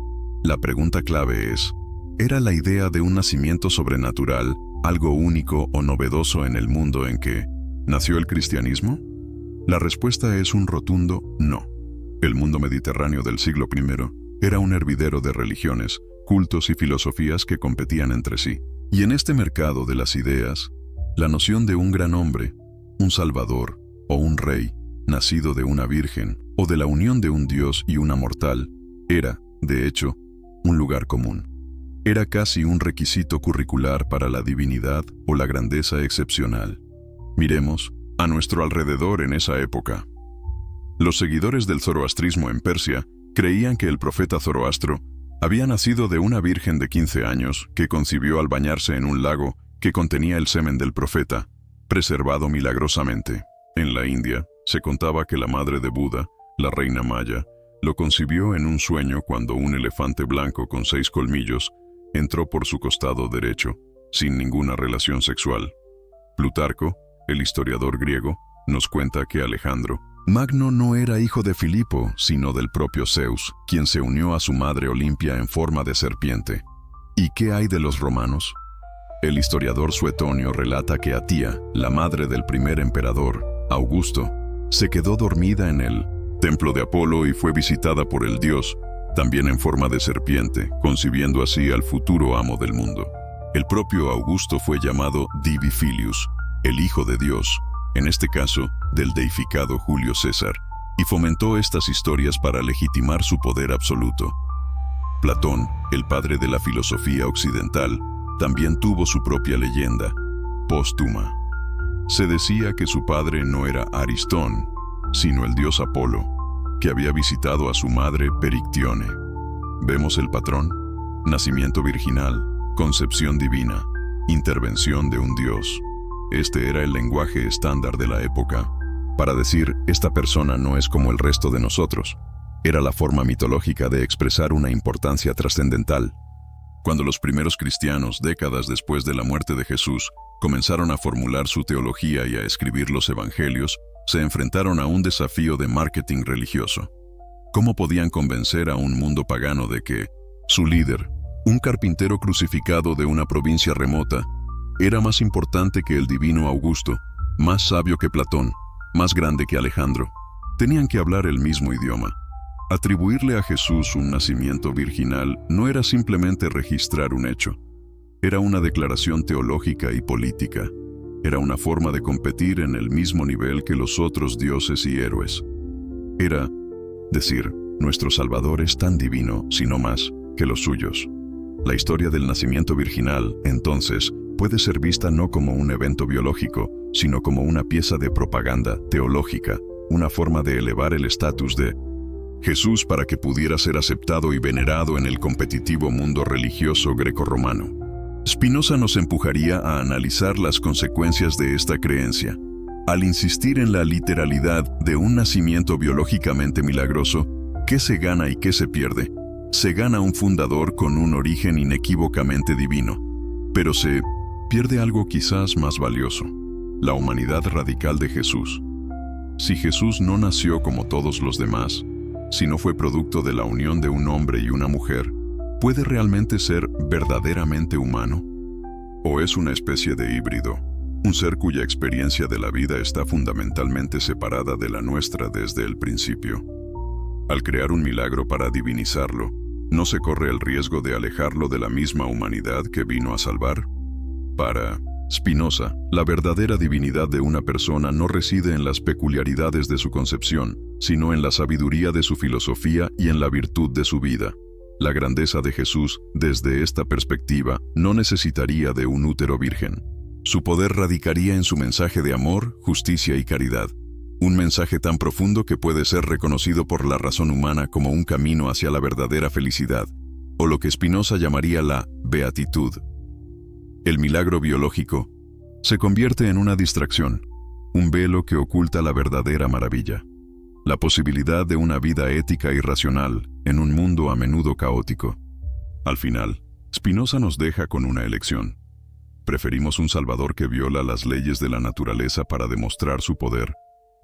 La pregunta clave es, ¿era la idea de un nacimiento sobrenatural algo único o novedoso en el mundo en que nació el cristianismo? La respuesta es un rotundo no. El mundo mediterráneo del siglo I era un hervidero de religiones, cultos y filosofías que competían entre sí. Y en este mercado de las ideas, la noción de un gran hombre, un salvador o un rey, nacido de una virgen o de la unión de un dios y una mortal, era, de hecho, un lugar común. Era casi un requisito curricular para la divinidad o la grandeza excepcional. Miremos a nuestro alrededor en esa época. Los seguidores del zoroastrismo en Persia creían que el profeta Zoroastro había nacido de una virgen de 15 años que concibió al bañarse en un lago que contenía el semen del profeta, preservado milagrosamente. En la India, se contaba que la madre de Buda, la reina Maya, lo concibió en un sueño cuando un elefante blanco con 6 colmillos entró por su costado derecho, sin ninguna relación sexual. Plutarco, el historiador griego, nos cuenta que Alejandro Magno no era hijo de Filipo, sino del propio Zeus, quien se unió a su madre Olimpia en forma de serpiente. ¿Y qué hay de los romanos? El historiador Suetonio relata que Atía, la madre del primer emperador, Augusto, se quedó dormida en el templo de Apolo y fue visitada por el dios, también en forma de serpiente, concibiendo así al futuro amo del mundo. El propio Augusto fue llamado Divi Filius, el hijo de Dios, en este caso del deificado Julio César, y fomentó estas historias para legitimar su poder absoluto. Platón, el padre de la filosofía occidental, también tuvo su propia leyenda, póstuma. Se decía que su padre no era Aristón, sino el dios Apolo, que había visitado a su madre Perictione. ¿Vemos el patrón? Nacimiento virginal, concepción divina, intervención de un dios. Este era el lenguaje estándar de la época. Para decir, esta persona no es como el resto de nosotros. Era la forma mitológica de expresar una importancia trascendental. Cuando los primeros cristianos, décadas después de la muerte de Jesús, comenzaron a formular su teología y a escribir los evangelios, se enfrentaron a un desafío de marketing religioso. ¿Cómo podían convencer a un mundo pagano de que su líder, un carpintero crucificado de una provincia remota, era más importante que el divino Augusto, más sabio que Platón, más grande que Alejandro? Tenían que hablar el mismo idioma. Atribuirle a Jesús un nacimiento virginal no era simplemente registrar un hecho. Era una declaración teológica y política. Era una forma de competir en el mismo nivel que los otros dioses y héroes. Era decir, nuestro Salvador es tan divino, si no más, que los suyos. La historia del nacimiento virginal, entonces, puede ser vista no como un evento biológico, sino como una pieza de propaganda teológica, una forma de elevar el estatus de Jesús para que pudiera ser aceptado y venerado en el competitivo mundo religioso grecorromano. Spinoza nos empujaría a analizar las consecuencias de esta creencia. Al insistir en la literalidad de un nacimiento biológicamente milagroso, ¿qué se gana y qué se pierde? Se gana un fundador con un origen inequívocamente divino, pero se pierde algo quizás más valioso: la humanidad radical de Jesús. Si Jesús no nació como todos los demás, si no fue producto de la unión de un hombre y una mujer, ¿puede realmente ser verdaderamente humano? ¿O es una especie de híbrido? Un ser cuya experiencia de la vida está fundamentalmente separada de la nuestra desde el principio. Al crear un milagro para divinizarlo, ¿no se corre el riesgo de alejarlo de la misma humanidad que vino a salvar? Para Spinoza, la verdadera divinidad de una persona no reside en las peculiaridades de su concepción, sino en la sabiduría de su filosofía y en la virtud de su vida. La grandeza de Jesús, desde esta perspectiva, no necesitaría de un útero virgen. Su poder radicaría en su mensaje de amor, justicia y caridad. Un mensaje tan profundo que puede ser reconocido por la razón humana como un camino hacia la verdadera felicidad, o lo que Spinoza llamaría la beatitud. El milagro biológico se convierte en una distracción, un velo que oculta la verdadera maravilla, la posibilidad de una vida ética y racional en un mundo a menudo caótico. Al final, Spinoza nos deja con una elección. ¿Preferimos un Salvador que viola las leyes de la naturaleza para demostrar su poder,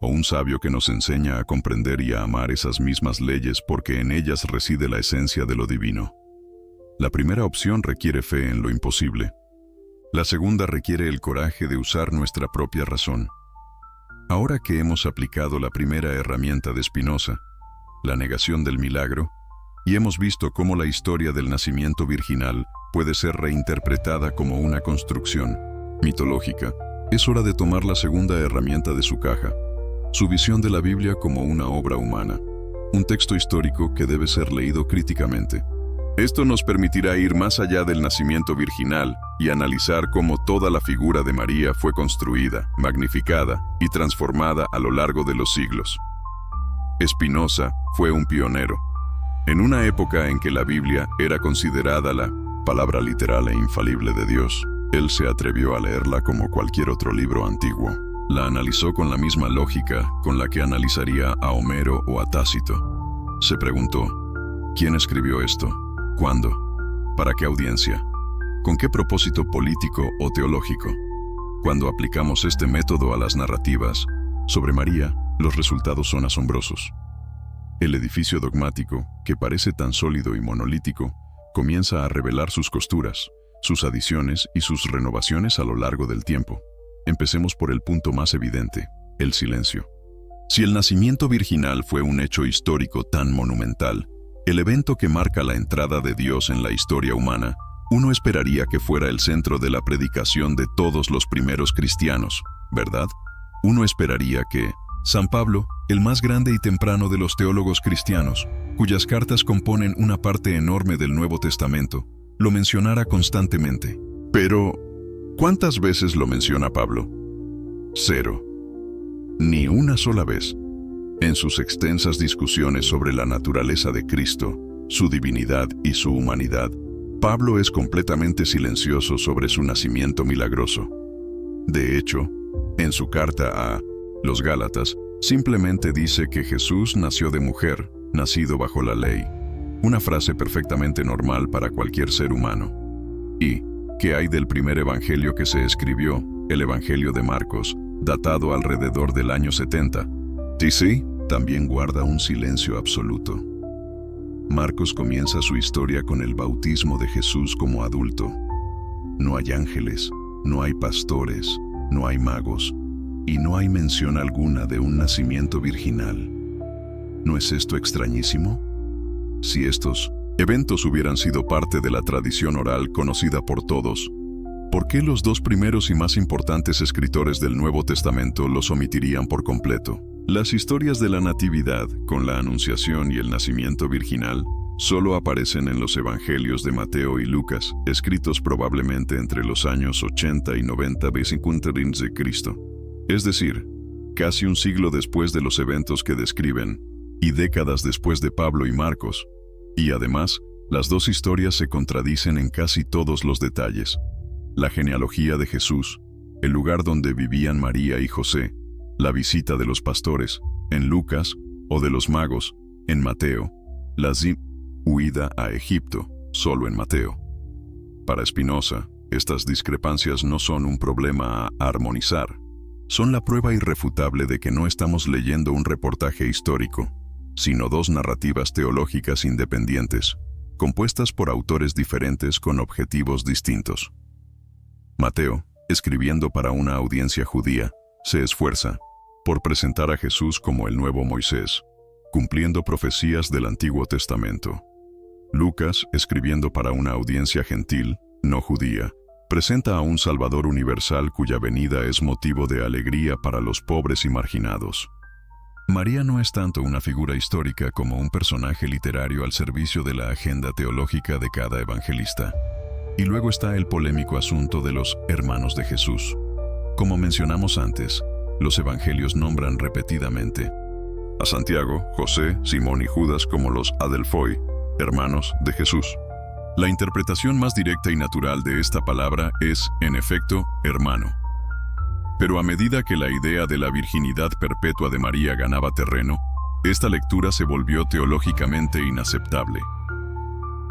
o un sabio que nos enseña a comprender y a amar esas mismas leyes porque en ellas reside la esencia de lo divino? La primera opción requiere fe en lo imposible. La segunda requiere el coraje de usar nuestra propia razón. Ahora que hemos aplicado la primera herramienta de Spinoza, la negación del milagro, y hemos visto cómo la historia del nacimiento virginal puede ser reinterpretada como una construcción mitológica, es hora de tomar la segunda herramienta de su caja, su visión de la Biblia como una obra humana, un texto histórico que debe ser leído críticamente. Esto nos permitirá ir más allá del nacimiento virginal y analizar cómo toda la figura de María fue construida, magnificada y transformada a lo largo de los siglos. Spinoza fue un pionero. En una época en que la Biblia era considerada la palabra literal e infalible de Dios, él se atrevió a leerla como cualquier otro libro antiguo. La analizó con la misma lógica con la que analizaría a Homero o a Tácito. Se preguntó, ¿quién escribió esto? ¿Cuándo? ¿Para qué audiencia? ¿Con qué propósito político o teológico? Cuando aplicamos este método a las narrativas sobre María, los resultados son asombrosos. El edificio dogmático, que parece tan sólido y monolítico, comienza a revelar sus costuras, sus adiciones y sus renovaciones a lo largo del tiempo. Empecemos por el punto más evidente, el silencio. Si el nacimiento virginal fue un hecho histórico tan monumental, el evento que marca la entrada de Dios en la historia humana, uno esperaría que fuera el centro de la predicación de todos los primeros cristianos, ¿verdad? Uno esperaría que San Pablo, el más grande y temprano de los teólogos cristianos, cuyas cartas componen una parte enorme del Nuevo Testamento, lo mencionara constantemente. Pero, ¿cuántas veces lo menciona Pablo? Cero. Ni una sola vez. En sus extensas discusiones sobre la naturaleza de Cristo, su divinidad y su humanidad, Pablo es completamente silencioso sobre su nacimiento milagroso. De hecho, en su carta a los Gálatas, simplemente dice que Jesús nació de mujer, nacido bajo la ley. Una frase perfectamente normal para cualquier ser humano. ¿Y qué hay del primer evangelio que se escribió, el Evangelio de Marcos, datado alrededor del año 70? Sí, también guarda un silencio absoluto. Marcos comienza su historia con el bautismo de Jesús como adulto. No hay ángeles, no hay pastores, no hay magos, y no hay mención alguna de un nacimiento virginal. ¿No es esto extrañísimo? Si estos eventos hubieran sido parte de la tradición oral conocida por todos, ¿por qué los dos primeros y más importantes escritores del Nuevo Testamento los omitirían por completo? Las historias de la Natividad, con la Anunciación y el nacimiento virginal, solo aparecen en los Evangelios de Mateo y Lucas, escritos probablemente entre los años 80 y 90 d.C., es decir, casi un siglo después de los eventos que describen, y décadas después de Pablo y Marcos. Y además, las dos historias se contradicen en casi todos los detalles. La genealogía de Jesús, el lugar donde vivían María y José, la visita de los pastores, en Lucas, o de los magos, en Mateo, la huida a Egipto, solo en Mateo. Para Spinoza, estas discrepancias no son un problema a armonizar. Son la prueba irrefutable de que no estamos leyendo un reportaje histórico, sino dos narrativas teológicas independientes, compuestas por autores diferentes con objetivos distintos. Mateo, escribiendo para una audiencia judía, se esfuerza por presentar a Jesús como el nuevo Moisés, cumpliendo profecías del Antiguo Testamento. Lucas, escribiendo para una audiencia gentil, no judía, presenta a un Salvador universal cuya venida es motivo de alegría para los pobres y marginados. María no es tanto una figura histórica como un personaje literario al servicio de la agenda teológica de cada evangelista. Y luego está el polémico asunto de los hermanos de Jesús. Como mencionamos antes, los evangelios nombran repetidamente a Santiago, José, Simón y Judas como los Adelphoi, hermanos de Jesús. La interpretación más directa y natural de esta palabra es, en efecto, hermano. Pero a medida que la idea de la virginidad perpetua de María ganaba terreno, esta lectura se volvió teológicamente inaceptable.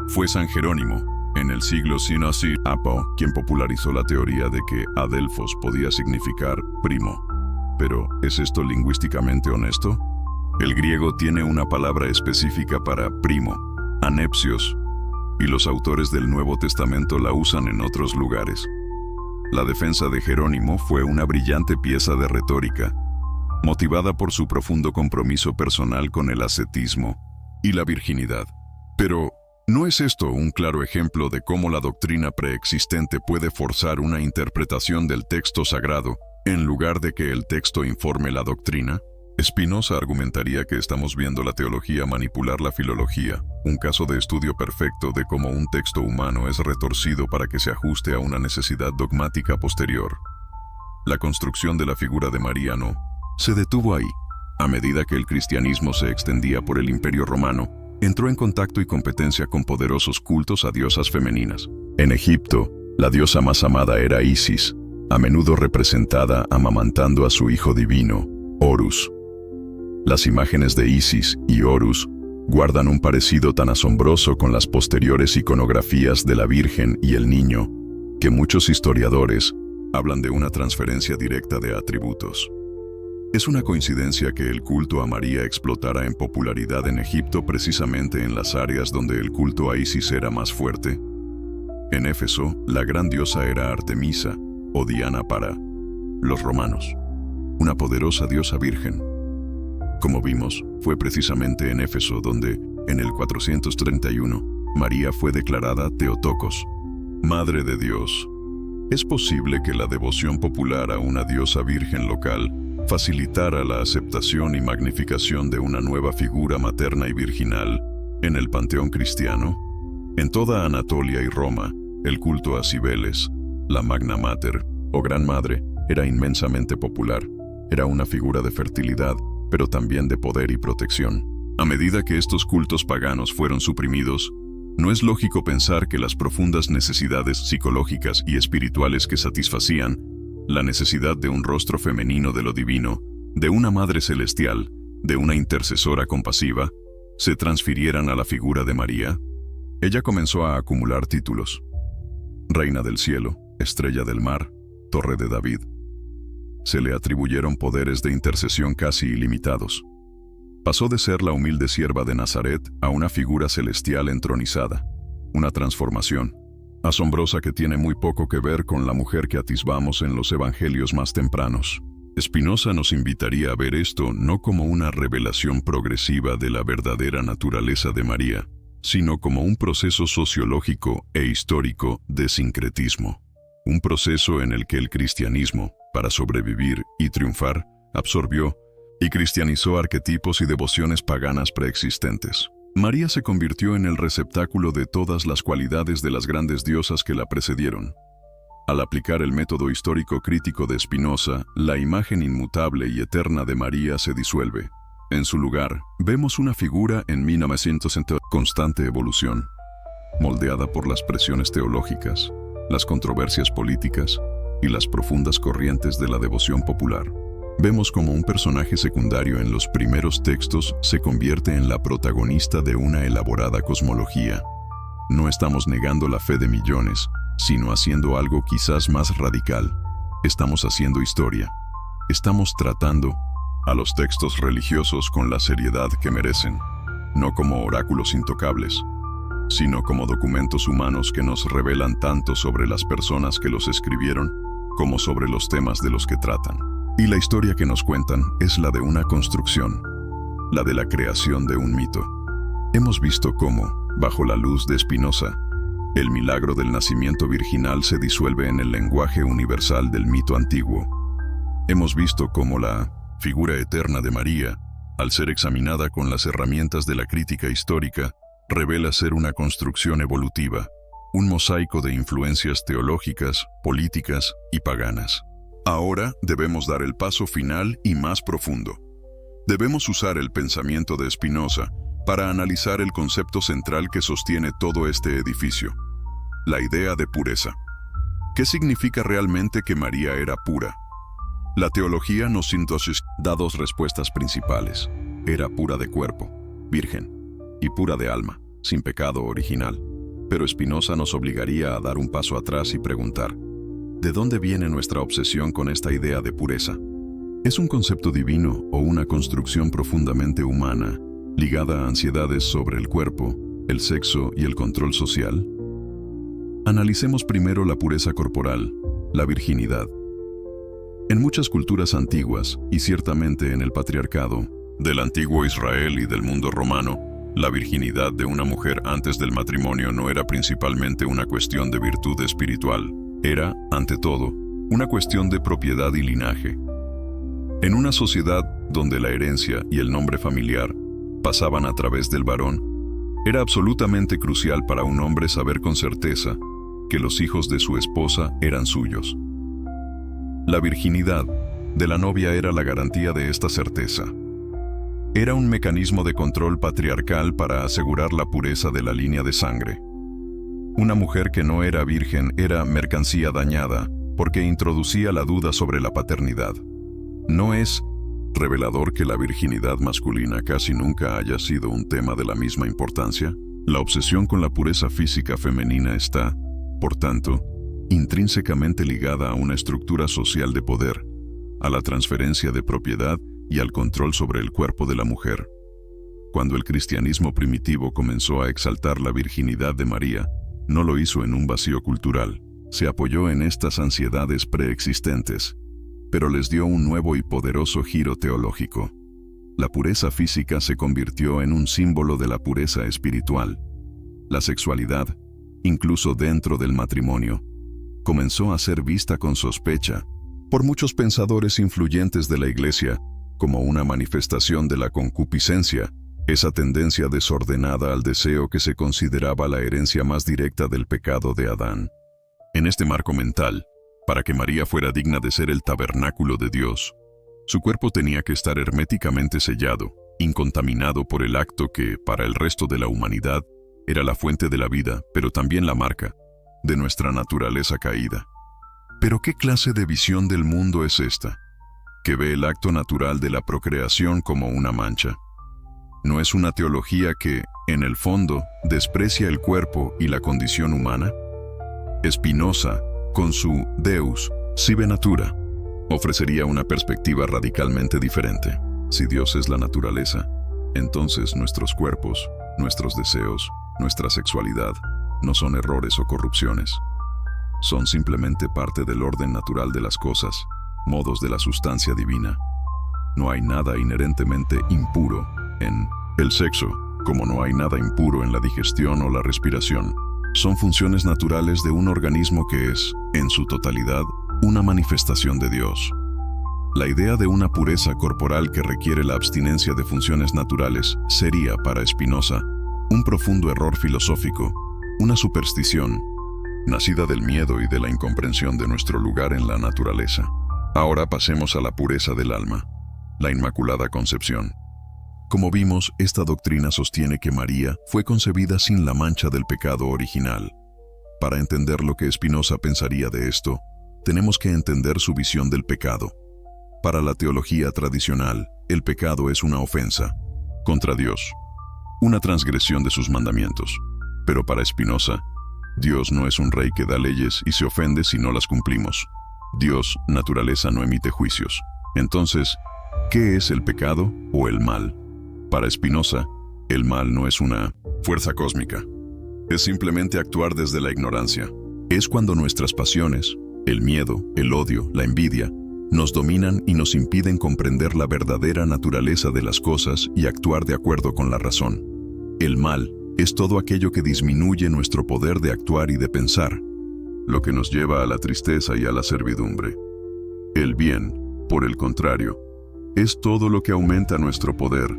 Fue San Jerónimo, en el siglo Sinasir Apo, quien popularizó la teoría de que Adelphos podía significar primo. Pero, ¿es esto lingüísticamente honesto? El griego tiene una palabra específica para primo, anepsios, y los autores del Nuevo Testamento la usan en otros lugares. La defensa de Jerónimo fue una brillante pieza de retórica, motivada por su profundo compromiso personal con el ascetismo y la virginidad. Pero, ¿no es esto un claro ejemplo de cómo la doctrina preexistente puede forzar una interpretación del texto sagrado, en lugar de que el texto informe la doctrina? Spinoza argumentaría que estamos viendo la teología manipular la filología, un caso de estudio perfecto de cómo un texto humano es retorcido para que se ajuste a una necesidad dogmática posterior. La construcción de la figura de María no se detuvo ahí. A medida que el cristianismo se extendía por el Imperio Romano, entró en contacto y competencia con poderosos cultos a diosas femeninas. En Egipto, la diosa más amada era Isis, a menudo representada amamantando a su hijo divino, Horus. Las imágenes de Isis y Horus guardan un parecido tan asombroso con las posteriores iconografías de la Virgen y el Niño, que muchos historiadores hablan de una transferencia directa de atributos. ¿Es una coincidencia que el culto a María explotara en popularidad en Egipto precisamente en las áreas donde el culto a Isis era más fuerte? En Éfeso, la gran diosa era Artemisa, o Diana para los romanos, una poderosa diosa virgen. Como vimos, fue precisamente en Éfeso donde, en el 431, María fue declarada Theotokos, Madre de Dios. ¿Es posible que la devoción popular a una diosa virgen local facilitara la aceptación y magnificación de una nueva figura materna y virginal en el panteón cristiano? En toda Anatolia y Roma, el culto a Cibeles, la Magna Mater, o Gran Madre, era inmensamente popular. Era una figura de fertilidad, pero también de poder y protección. A medida que estos cultos paganos fueron suprimidos, no es lógico pensar que las profundas necesidades psicológicas y espirituales que satisfacían, la necesidad de un rostro femenino de lo divino, de una madre celestial, de una intercesora compasiva, se transfirieran a la figura de María. Ella comenzó a acumular títulos: Reina del cielo, Estrella del mar, Torre de David. Se le atribuyeron poderes de intercesión casi ilimitados. Pasó de ser la humilde sierva de Nazaret a una figura celestial entronizada. Una transformación asombrosa que tiene muy poco que ver con la mujer que atisbamos en los evangelios más tempranos. Spinoza nos invitaría a ver esto no como una revelación progresiva de la verdadera naturaleza de María, sino como un proceso sociológico e histórico de sincretismo. Un proceso en el que el cristianismo, para sobrevivir y triunfar, absorbió y cristianizó arquetipos y devociones paganas preexistentes. María se convirtió en el receptáculo de todas las cualidades de las grandes diosas que la precedieron. Al aplicar el método histórico crítico de Spinoza, la imagen inmutable y eterna de María se disuelve. En su lugar, vemos una figura en 1960 constante evolución, moldeada por las presiones teológicas, las controversias políticas y las profundas corrientes de la devoción popular. Vemos como un personaje secundario en los primeros textos se convierte en la protagonista de una elaborada cosmología. No estamos negando la fe de millones, sino haciendo algo quizás más radical. Estamos haciendo historia. Estamos tratando a los textos religiosos con la seriedad que merecen, no como oráculos intocables, sino como documentos humanos que nos revelan tanto sobre las personas que los escribieron como sobre los temas de los que tratan. Y la historia que nos cuentan es la de una construcción, la de la creación de un mito. Hemos visto cómo, bajo la luz de Spinoza, el milagro del nacimiento virginal se disuelve en el lenguaje universal del mito antiguo. Hemos visto cómo la figura eterna de María, al ser examinada con las herramientas de la crítica histórica, revela ser una construcción evolutiva, un mosaico de influencias teológicas, políticas y paganas. Ahora debemos dar el paso final y más profundo. Debemos usar el pensamiento de Spinoza para analizar el concepto central que sostiene todo este edificio: la idea de pureza. ¿Qué significa realmente que María era pura? La teología nos da dos respuestas principales. Era pura de cuerpo, virgen, y pura de alma, sin pecado original. Pero Spinoza nos obligaría a dar un paso atrás y preguntar: ¿de dónde viene nuestra obsesión con esta idea de pureza? ¿Es un concepto divino o una construcción profundamente humana, ligada a ansiedades sobre el cuerpo, el sexo y el control social? Analicemos primero la pureza corporal, la virginidad. En muchas culturas antiguas, y ciertamente en el patriarcado, del antiguo Israel y del mundo romano, la virginidad de una mujer antes del matrimonio no era principalmente una cuestión de virtud espiritual. Era, ante todo, una cuestión de propiedad y linaje. En una sociedad donde la herencia y el nombre familiar pasaban a través del varón, era absolutamente crucial para un hombre saber con certeza que los hijos de su esposa eran suyos. La virginidad de la novia era la garantía de esta certeza. Era un mecanismo de control patriarcal para asegurar la pureza de la línea de sangre. Una mujer que no era virgen era mercancía dañada porque introducía la duda sobre la paternidad. ¿No es revelador que la virginidad masculina casi nunca haya sido un tema de la misma importancia? La obsesión con la pureza física femenina está, por tanto, intrínsecamente ligada a una estructura social de poder, a la transferencia de propiedad y al control sobre el cuerpo de la mujer. Cuando el cristianismo primitivo comenzó a exaltar la virginidad de María, no lo hizo en un vacío cultural, se apoyó en estas ansiedades preexistentes, pero les dio un nuevo y poderoso giro teológico. La pureza física se convirtió en un símbolo de la pureza espiritual. La sexualidad, incluso dentro del matrimonio, comenzó a ser vista con sospecha por muchos pensadores influyentes de la Iglesia como una manifestación de la concupiscencia, esa tendencia desordenada al deseo que se consideraba la herencia más directa del pecado de Adán. En este marco mental, Para que María fuera digna de ser el tabernáculo de Dios, su cuerpo tenía que estar herméticamente sellado, incontaminado por el acto que, para el resto de la humanidad, era la fuente de la vida, pero también la marca de nuestra naturaleza caída. Pero ¿qué clase de visión del mundo es esta? Que ve el acto natural de la procreación como una mancha. ¿No es una teología que, en el fondo, desprecia el cuerpo y la condición humana? Spinoza, con su Deus sive natura, ofrecería una perspectiva radicalmente diferente. Si Dios es la naturaleza, entonces nuestros cuerpos, nuestros deseos, nuestra sexualidad, no son errores o corrupciones. Son simplemente parte del orden natural de las cosas, modos de la sustancia divina. No hay nada inherentemente impuro en el sexo, como no hay nada impuro en la digestión o la respiración. Son funciones naturales de un organismo que es, en su totalidad, una manifestación de Dios. La idea de una pureza corporal que requiere la abstinencia de funciones naturales sería, para Spinoza, un profundo error filosófico, una superstición, nacida del miedo y de la incomprensión de nuestro lugar en la naturaleza. Ahora pasemos a la pureza del alma, la Inmaculada Concepción. Como vimos, esta doctrina sostiene que María fue concebida sin la mancha del pecado original. Para entender lo que Spinoza pensaría de esto, tenemos que entender su visión del pecado. Para la teología tradicional, el pecado es una ofensa contra Dios, una transgresión de sus mandamientos. Pero para Spinoza, Dios no es un rey que da leyes y se ofende si no las cumplimos. Dios, naturaleza, no emite juicios. Entonces, ¿qué es el pecado o el mal? Para Spinoza, el mal no es una fuerza cósmica. Es simplemente actuar desde la ignorancia. Es cuando nuestras pasiones, el miedo, el odio, la envidia, nos dominan y nos impiden comprender la verdadera naturaleza de las cosas y actuar de acuerdo con la razón. El mal es todo aquello que disminuye nuestro poder de actuar y de pensar, lo que nos lleva a la tristeza y a la servidumbre. El bien, por el contrario, es todo lo que aumenta nuestro poder,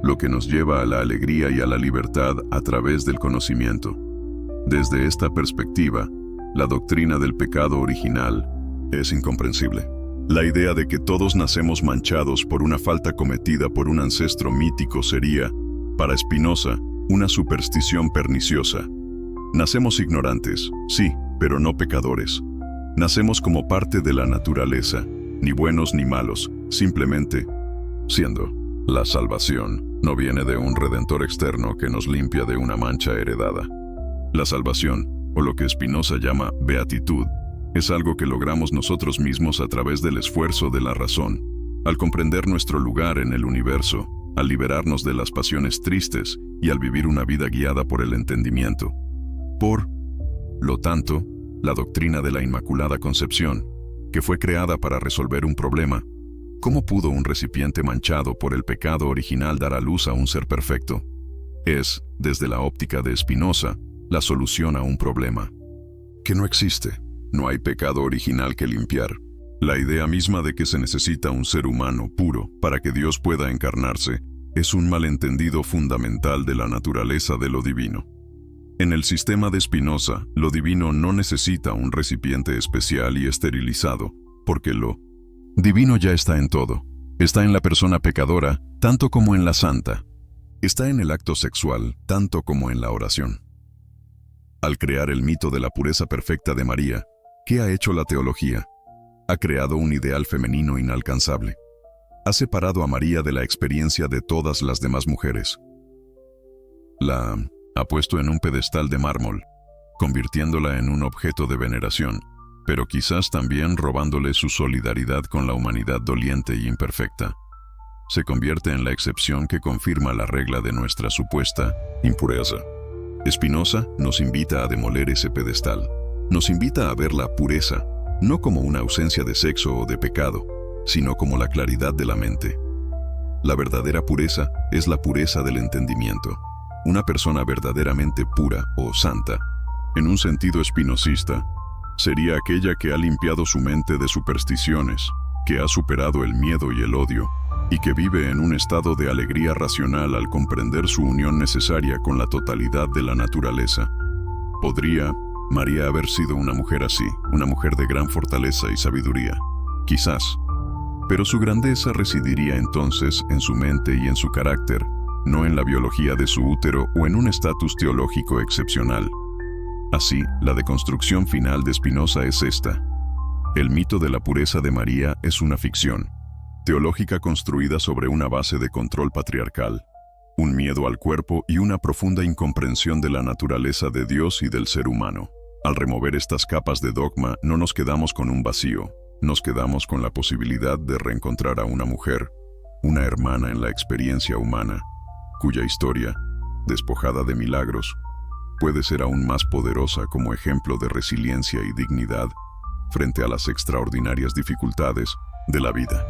lo que nos lleva a la alegría y a la libertad a través del conocimiento. Desde esta perspectiva, la doctrina del pecado original es incomprensible. La idea de que todos nacemos manchados por una falta cometida por un ancestro mítico sería, para Spinoza, una superstición perniciosa. Nacemos ignorantes, sí, pero no pecadores. Nacemos como parte de la naturaleza, ni buenos ni malos, simplemente siendo. La salvación no viene de un redentor externo que nos limpia de una mancha heredada. La salvación, o lo que Spinoza llama beatitud, es algo que logramos nosotros mismos a través del esfuerzo de la razón, al comprender nuestro lugar en el universo, al liberarnos de las pasiones tristes y al vivir una vida guiada por el entendimiento. Por lo tanto, la doctrina de la Inmaculada Concepción, que fue creada para resolver un problema, ¿cómo pudo un recipiente manchado por el pecado original dar a luz a un ser perfecto? Es, desde la óptica de Spinoza, la solución a un problema que no existe. No hay pecado original que limpiar. La idea misma de que se necesita un ser humano puro para que Dios pueda encarnarse es un malentendido fundamental de la naturaleza de lo divino. En el sistema de Spinoza, lo divino no necesita un recipiente especial y esterilizado, porque lo divino ya está en todo. Está en la persona pecadora, tanto como en la santa. Está en el acto sexual, tanto como en la oración. Al crear el mito de la pureza perfecta de María, ¿qué ha hecho la teología? Ha creado un ideal femenino inalcanzable. Ha separado a María de la experiencia de todas las demás mujeres. La ha puesto en un pedestal de mármol, convirtiéndola en un objeto de veneración, pero quizás también robándole su solidaridad con la humanidad doliente y imperfecta. Se convierte en la excepción que confirma la regla de nuestra supuesta impureza. Spinoza nos invita a demoler ese pedestal. Nos invita a ver la pureza, no como una ausencia de sexo o de pecado, sino como la claridad de la mente. La verdadera pureza es la pureza del entendimiento. Una persona verdaderamente pura o santa, en un sentido espinosista, sería aquella que ha limpiado su mente de supersticiones, que ha superado el miedo y el odio, y que vive en un estado de alegría racional al comprender su unión necesaria con la totalidad de la naturaleza. Podría María haber sido una mujer así, una mujer de gran fortaleza y sabiduría. Quizás. Pero su grandeza residiría entonces en su mente y en su carácter, no en la biología de su útero o en un estatus teológico excepcional. Así, la deconstrucción final de Spinoza es esta. El mito de la pureza de María es una ficción teológica construida sobre una base de control patriarcal, un miedo al cuerpo y una profunda incomprensión de la naturaleza de Dios y del ser humano. Al remover estas capas de dogma, no nos quedamos con un vacío, nos quedamos con la posibilidad de reencontrar a una mujer, una hermana en la experiencia humana, cuya historia, despojada de milagros, puede ser aún más poderosa como ejemplo de resiliencia y dignidad frente a las extraordinarias dificultades de la vida.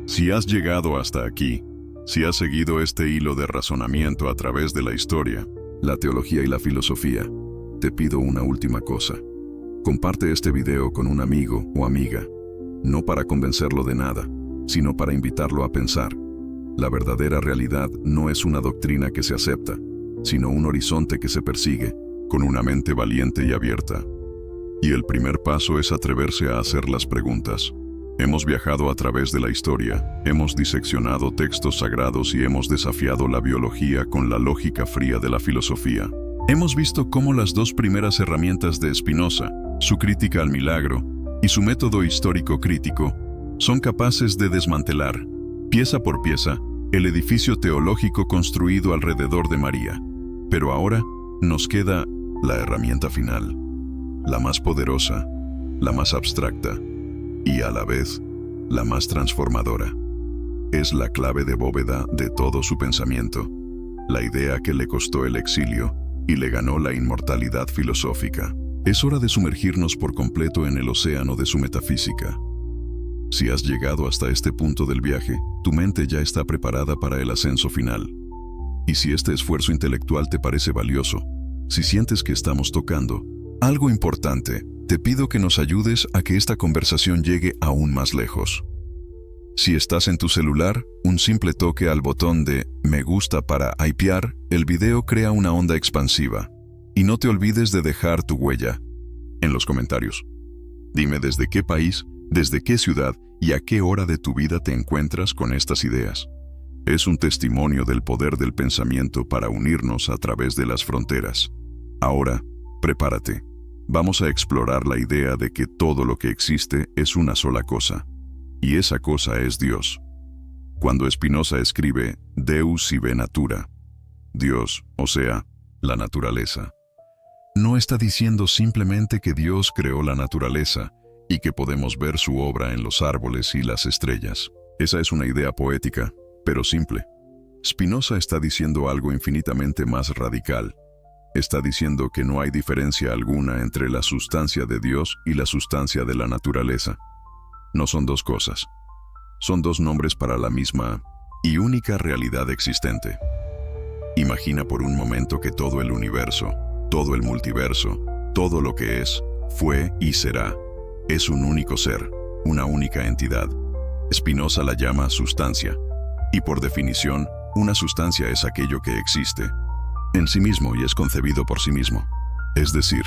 Si has llegado hasta aquí, si has seguido este hilo de razonamiento a través de la historia, la teología y la filosofía, te pido una última cosa. Comparte este video con un amigo o amiga, no para convencerlo de nada, sino para invitarlo a pensar. La verdadera realidad no es una doctrina que se acepta, sino un horizonte que se persigue, con una mente valiente y abierta. Y el primer paso es atreverse a hacer las preguntas. Hemos viajado a través de la historia, hemos diseccionado textos sagrados y hemos desafiado la biología con la lógica fría de la filosofía. Hemos visto cómo las dos primeras herramientas de Spinoza, su crítica al milagro y su método histórico crítico, son capaces de desmantelar, pieza por pieza, el edificio teológico construido alrededor de María. Pero ahora nos queda la herramienta final, la más poderosa, la más abstracta y a la vez la más transformadora. Es la clave de bóveda de todo su pensamiento, la idea que le costó el exilio y le ganó la inmortalidad filosófica. Es hora de sumergirnos por completo en el océano de su metafísica. Si has llegado hasta este punto del viaje, tu mente ya está preparada para el ascenso final. Y si este esfuerzo intelectual te parece valioso, si sientes que estamos tocando algo importante, te pido que nos ayudes a que esta conversación llegue aún más lejos. Si estás en tu celular, un simple toque al botón de me gusta para hypear el video crea una onda expansiva. Y no te olvides de dejar tu huella en los comentarios. Dime desde qué país, desde qué ciudad y a qué hora de tu vida te encuentras con estas ideas. Es un testimonio del poder del pensamiento para unirnos a través de las fronteras. Ahora, prepárate. Vamos a explorar la idea de que todo lo que existe es una sola cosa, y esa cosa es Dios. Cuando Spinoza escribe Deus sive natura, Dios, o sea, la naturaleza, no está diciendo simplemente que Dios creó la naturaleza y que podemos ver su obra en los árboles y las estrellas. Esa es una idea poética, pero simple. Spinoza está diciendo algo infinitamente más radical. Está diciendo que no hay diferencia alguna entre la sustancia de Dios y la sustancia de la naturaleza. No son dos cosas. Son dos nombres para la misma y única realidad existente. Imagina por un momento que todo el universo, todo el multiverso, todo lo que es, fue y será, es un único ser, una única entidad. Spinoza la llama sustancia. Y por definición, una sustancia es aquello que existe en sí mismo y es concebido por sí mismo. Es decir,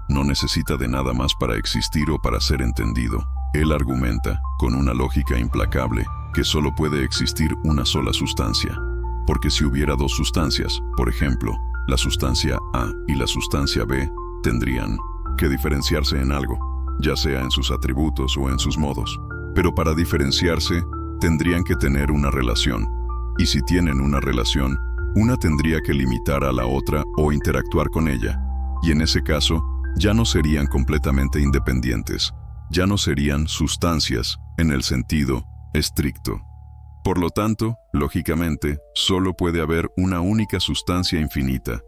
no necesita de nada más para existir o para ser entendido. Él argumenta, con una lógica implacable, que solo puede existir una sola sustancia. Porque si hubiera dos sustancias, por ejemplo, la sustancia A y la sustancia B, tendrían que diferenciarse en algo, ya sea en sus atributos o en sus modos. Pero para diferenciarse, tendrían que tener una relación. Y si tienen una relación, una tendría que limitar a la otra o interactuar con ella, y en ese caso, ya no serían completamente independientes, ya no serían sustancias en el sentido estricto. Por lo tanto, lógicamente, solo puede haber una única sustancia infinita,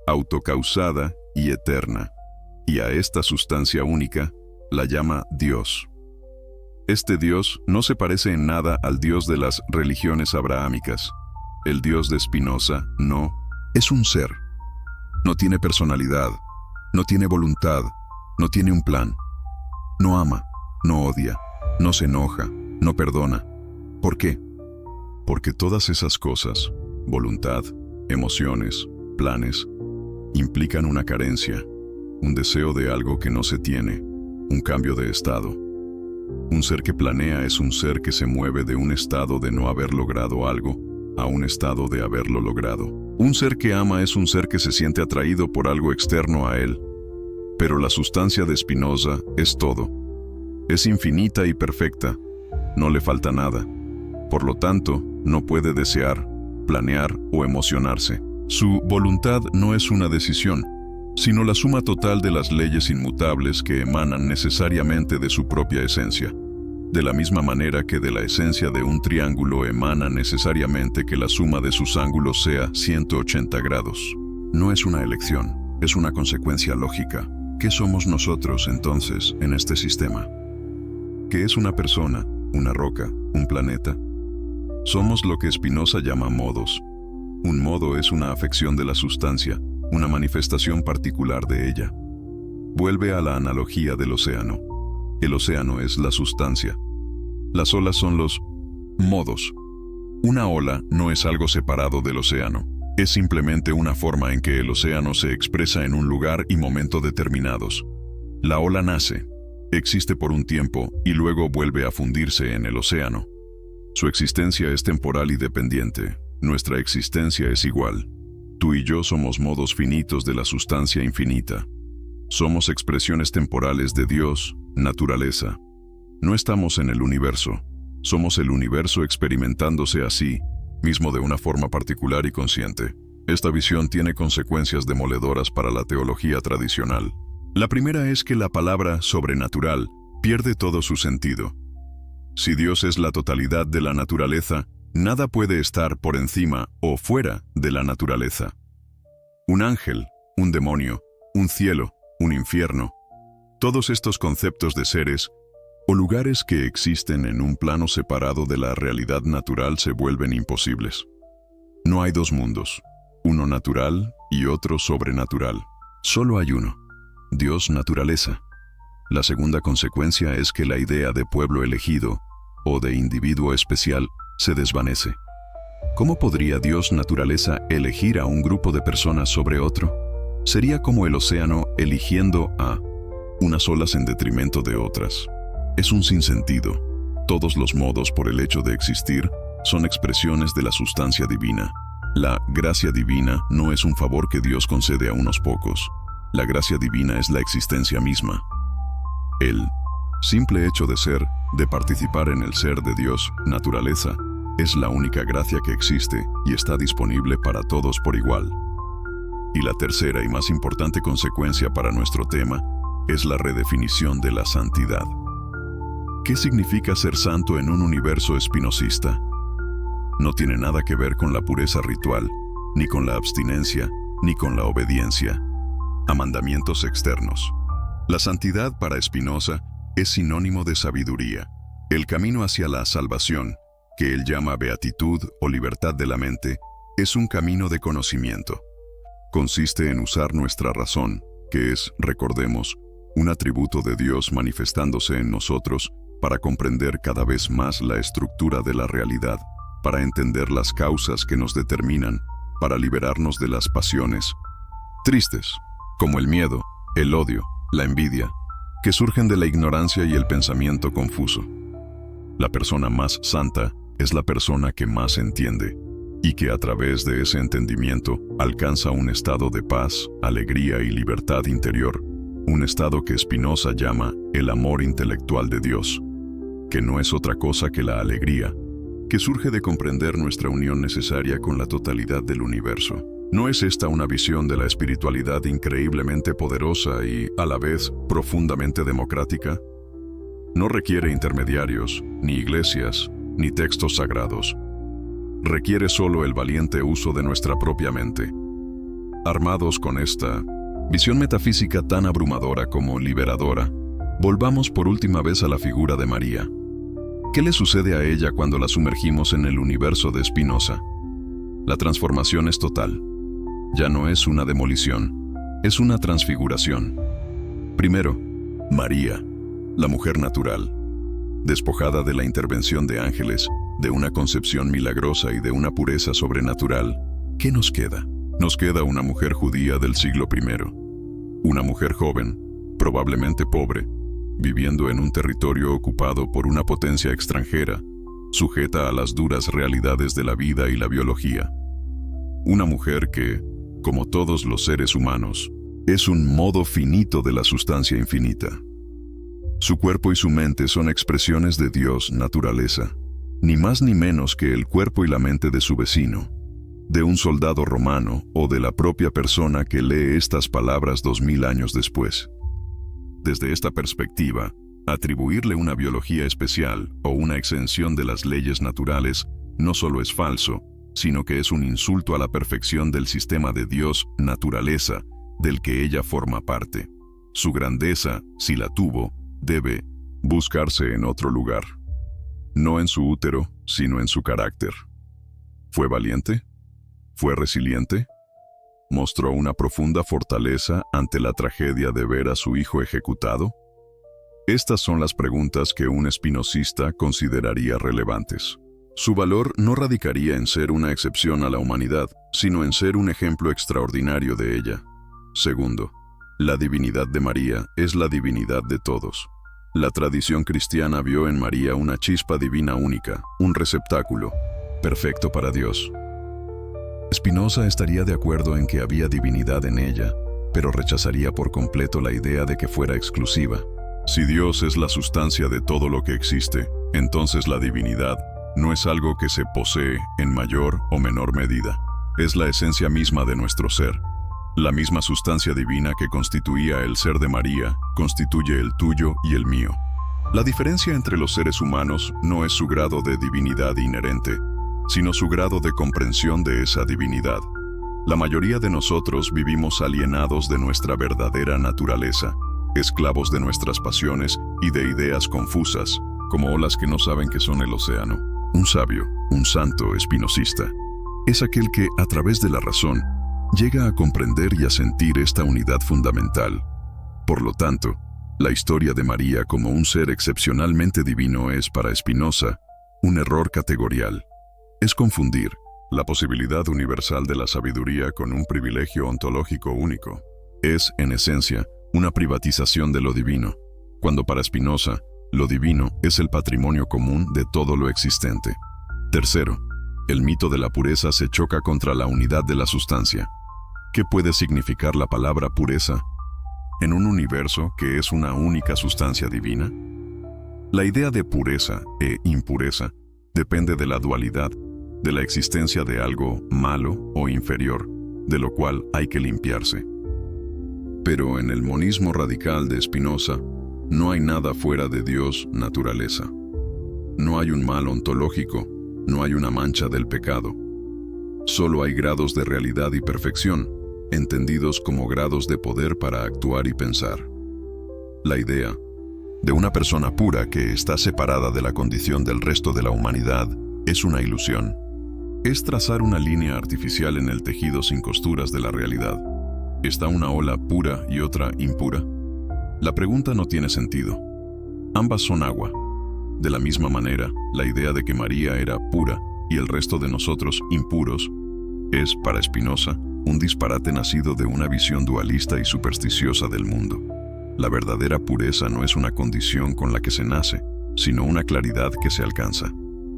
autocausada y eterna, y a esta sustancia única la llama Dios. Este Dios no se parece en nada al Dios de las religiones abrahámicas. El Dios de Spinoza no es un ser. No tiene personalidad, no tiene voluntad, no tiene un plan. No ama, no odia, no se enoja, no perdona. ¿Por qué? Porque todas esas cosas, voluntad, emociones, planes, implican una carencia, un deseo de algo que no se tiene, un cambio de estado. Un ser que planea es un ser que se mueve de un estado de no haber logrado algo a un estado de haberlo logrado. Un ser que ama es un ser que se siente atraído por algo externo a él. Pero la sustancia de Spinoza es todo. Es infinita y perfecta. No le falta nada. Por lo tanto, no puede desear, planear o emocionarse. Su voluntad no es una decisión, sino la suma total de las leyes inmutables que emanan necesariamente de su propia esencia. De la misma manera que de la esencia de un triángulo emana necesariamente que la suma de sus ángulos sea 180 grados. No es una elección, es una consecuencia lógica. ¿Qué somos nosotros, entonces, en este sistema? ¿Qué es una persona, una roca, un planeta? Somos lo que Spinoza llama modos. Un modo es una afección de la sustancia, una manifestación particular de ella. Vuelve a la analogía del océano. El océano es la sustancia. Las olas son los modos. Una ola no es algo separado del océano. Es simplemente una forma en que el océano se expresa en un lugar y momento determinados. La ola nace, existe por un tiempo y luego vuelve a fundirse en el océano. Su existencia es temporal y dependiente. Nuestra existencia es igual. Tú y yo somos modos finitos de la sustancia infinita. Somos expresiones temporales de Dios, naturaleza. No estamos en el universo. Somos el universo experimentándose así, mismo de una forma particular y consciente. Esta visión tiene consecuencias demoledoras para la teología tradicional. La primera es que la palabra sobrenatural pierde todo su sentido. Si Dios es la totalidad de la naturaleza, nada puede estar por encima o fuera de la naturaleza. Un ángel, un demonio, un cielo, un infierno, todos estos conceptos de seres o lugares que existen en un plano separado de la realidad natural se vuelven imposibles. No hay dos mundos, uno natural y otro sobrenatural. Solo hay uno, Dios naturaleza. La segunda consecuencia es que la idea de pueblo elegido o de individuo especial se desvanece. ¿Cómo podría Dios naturaleza elegir a un grupo de personas sobre otro? Sería como el océano eligiendo a unas olas en detrimento de otras. Es un sinsentido. Todos los modos, por el hecho de existir, son expresiones de la sustancia divina. La gracia divina no es un favor que Dios concede a unos pocos. La gracia divina es la existencia misma. El simple hecho de ser, de participar en el ser de Dios, naturaleza, es la única gracia que existe y está disponible para todos por igual. Y la tercera y más importante consecuencia para nuestro tema es la redefinición de la santidad. ¿Qué significa ser santo en un universo espinosista? No tiene nada que ver con la pureza ritual, ni con la abstinencia, ni con la obediencia a mandamientos externos. La santidad para Spinoza es sinónimo de sabiduría. El camino hacia la salvación, que él llama beatitud o libertad de la mente, es un camino de conocimiento. Consiste en usar nuestra razón, que es, recordemos, un atributo de Dios manifestándose en nosotros para comprender cada vez más la estructura de la realidad, para entender las causas que nos determinan, para liberarnos de las pasiones tristes, como el miedo, el odio, la envidia, que surgen de la ignorancia y el pensamiento confuso. La persona más santa es la persona que más entiende, y que a través de ese entendimiento alcanza un estado de paz, alegría y libertad interior, un estado que Spinoza llama el amor intelectual de Dios, que no es otra cosa que la alegría, que surge de comprender nuestra unión necesaria con la totalidad del universo. ¿No es esta una visión de la espiritualidad increíblemente poderosa y, a la vez, profundamente democrática? No requiere intermediarios, ni iglesias, ni textos sagrados. Requiere solo el valiente uso de nuestra propia mente. Armados con esta visión metafísica tan abrumadora como liberadora, volvamos por última vez a la figura de María. ¿Qué le sucede a ella cuando la sumergimos en el universo de Spinoza? La transformación es total. Ya no es una demolición, es una transfiguración. Primero, María, la mujer natural, despojada de la intervención de ángeles, de una concepción milagrosa y de una pureza sobrenatural, ¿qué nos queda? Nos queda una mujer judía del siglo I. Una mujer joven, probablemente pobre, viviendo en un territorio ocupado por una potencia extranjera, sujeta a las duras realidades de la vida y la biología. Una mujer que, como todos los seres humanos, es un modo finito de la sustancia infinita. Su cuerpo y su mente son expresiones de Dios, naturaleza, ni más ni menos que el cuerpo y la mente de su vecino, de un soldado romano o de la propia persona que lee estas palabras 2000 años después. Desde esta perspectiva, atribuirle una biología especial o una exención de las leyes naturales no solo es falso, sino que es un insulto a la perfección del sistema de Dios, naturaleza, del que ella forma parte. Su grandeza, si la tuvo, debe buscarse en otro lugar. No en su útero, sino en su carácter. ¿Fue valiente? ¿Fue resiliente? ¿Mostró una profunda fortaleza ante la tragedia de ver a su hijo ejecutado? Estas son las preguntas que un espinosista consideraría relevantes. Su valor no radicaría en ser una excepción a la humanidad, sino en ser un ejemplo extraordinario de ella. Segundo, la divinidad de María es la divinidad de todos. La tradición cristiana vio en María una chispa divina única, un receptáculo, perfecto para Dios. Spinoza estaría de acuerdo en que había divinidad en ella, pero rechazaría por completo la idea de que fuera exclusiva. Si Dios es la sustancia de todo lo que existe, entonces la divinidad no es algo que se posee en mayor o menor medida. Es la esencia misma de nuestro ser. La misma sustancia divina que constituía el ser de María, constituye el tuyo y el mío. La diferencia entre los seres humanos no es su grado de divinidad inherente, sino su grado de comprensión de esa divinidad. La mayoría de nosotros vivimos alienados de nuestra verdadera naturaleza, esclavos de nuestras pasiones y de ideas confusas, como olas que no saben que son el océano. Un sabio, un santo espinosista, es aquel que, a través de la razón, llega a comprender y a sentir esta unidad fundamental. Por lo tanto, la historia de María como un ser excepcionalmente divino es, para Spinoza, un error categorial. Es confundir la posibilidad universal de la sabiduría con un privilegio ontológico único. Es, en esencia, una privatización de lo divino, cuando para Spinoza, lo divino es el patrimonio común de todo lo existente. Tercero, el mito de la pureza se choca contra la unidad de la sustancia. ¿Qué puede significar la palabra pureza en un universo que es una única sustancia divina? La idea de pureza e impureza depende de la dualidad, de la existencia de algo malo o inferior, de lo cual hay que limpiarse. Pero en el monismo radical de Spinoza, no hay nada fuera de Dios, naturaleza. No hay un mal ontológico, no hay una mancha del pecado. Solo hay grados de realidad y perfección, entendidos como grados de poder para actuar y pensar. La idea de una persona pura que está separada de la condición del resto de la humanidad es una ilusión. Es trazar una línea artificial en el tejido sin costuras de la realidad. ¿Está una ola pura y otra impura? La pregunta no tiene sentido. Ambas son agua. De la misma manera, la idea de que María era pura y el resto de nosotros impuros es, para Spinoza, un disparate nacido de una visión dualista y supersticiosa del mundo. La verdadera pureza no es una condición con la que se nace, sino una claridad que se alcanza.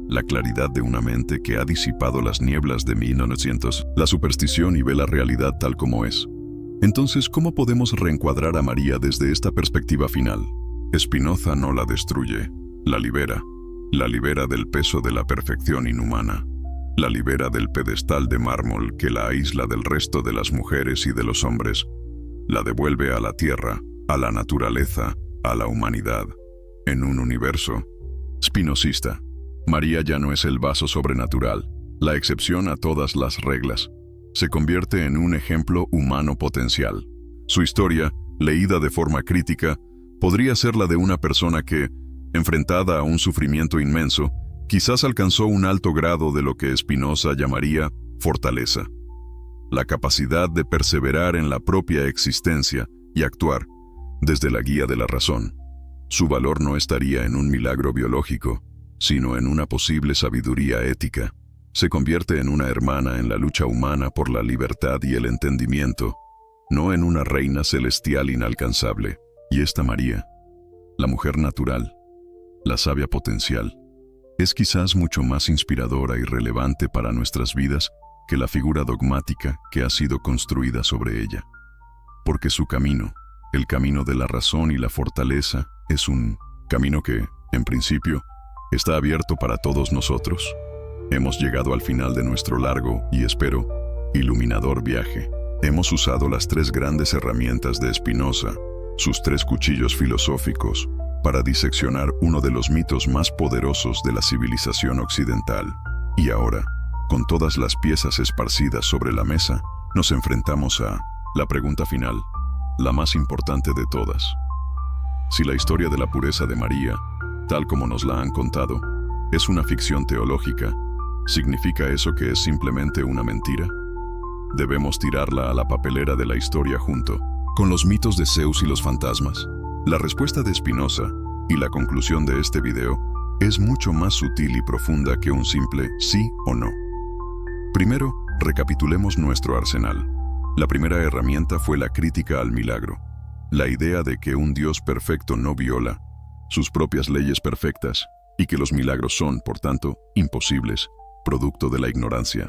La claridad de una mente que ha disipado las nieblas de 1900, la superstición y ve la realidad tal como es. Entonces, ¿cómo podemos reencuadrar a María desde esta perspectiva final? Spinoza no la destruye, la libera del peso de la perfección inhumana, la libera del pedestal de mármol que la aísla del resto de las mujeres y de los hombres, la devuelve a la tierra, a la naturaleza, a la humanidad, en un universo spinosista. María ya no es el vaso sobrenatural, la excepción a todas las reglas. Se convierte en un ejemplo humano potencial. Su historia, leída de forma crítica, podría ser la de una persona que, enfrentada a un sufrimiento inmenso, quizás alcanzó un alto grado de lo que Spinoza llamaría fortaleza. La capacidad de perseverar en la propia existencia y actuar desde la guía de la razón. Su valor no estaría en un milagro biológico, sino en una posible sabiduría ética. Se convierte en una hermana en la lucha humana por la libertad y el entendimiento, no en una reina celestial inalcanzable. Y esta María, la mujer natural, la sabia potencial, es quizás mucho más inspiradora y relevante para nuestras vidas que la figura dogmática que ha sido construida sobre ella. Porque su camino, el camino de la razón y la fortaleza, es un camino que, en principio, está abierto para todos nosotros. Hemos llegado al final de nuestro largo y, espero, iluminador viaje. Hemos usado las 3 grandes herramientas de Spinoza, sus 3 cuchillos filosóficos, para diseccionar uno de los mitos más poderosos de la civilización occidental. Y ahora, con todas las piezas esparcidas sobre la mesa, nos enfrentamos a la pregunta final, la más importante de todas. Si la historia de la pureza de María, tal como nos la han contado, es una ficción teológica, ¿significa eso que es simplemente una mentira? Debemos tirarla a la papelera de la historia junto con los mitos de Zeus y los fantasmas. La respuesta de Spinoza y la conclusión de este video es mucho más sutil y profunda que un simple sí o no. Primero, recapitulemos nuestro arsenal. La primera herramienta fue la crítica al milagro, la idea de que un Dios perfecto no viola sus propias leyes perfectas y que los milagros son, por tanto, imposibles, producto de la ignorancia.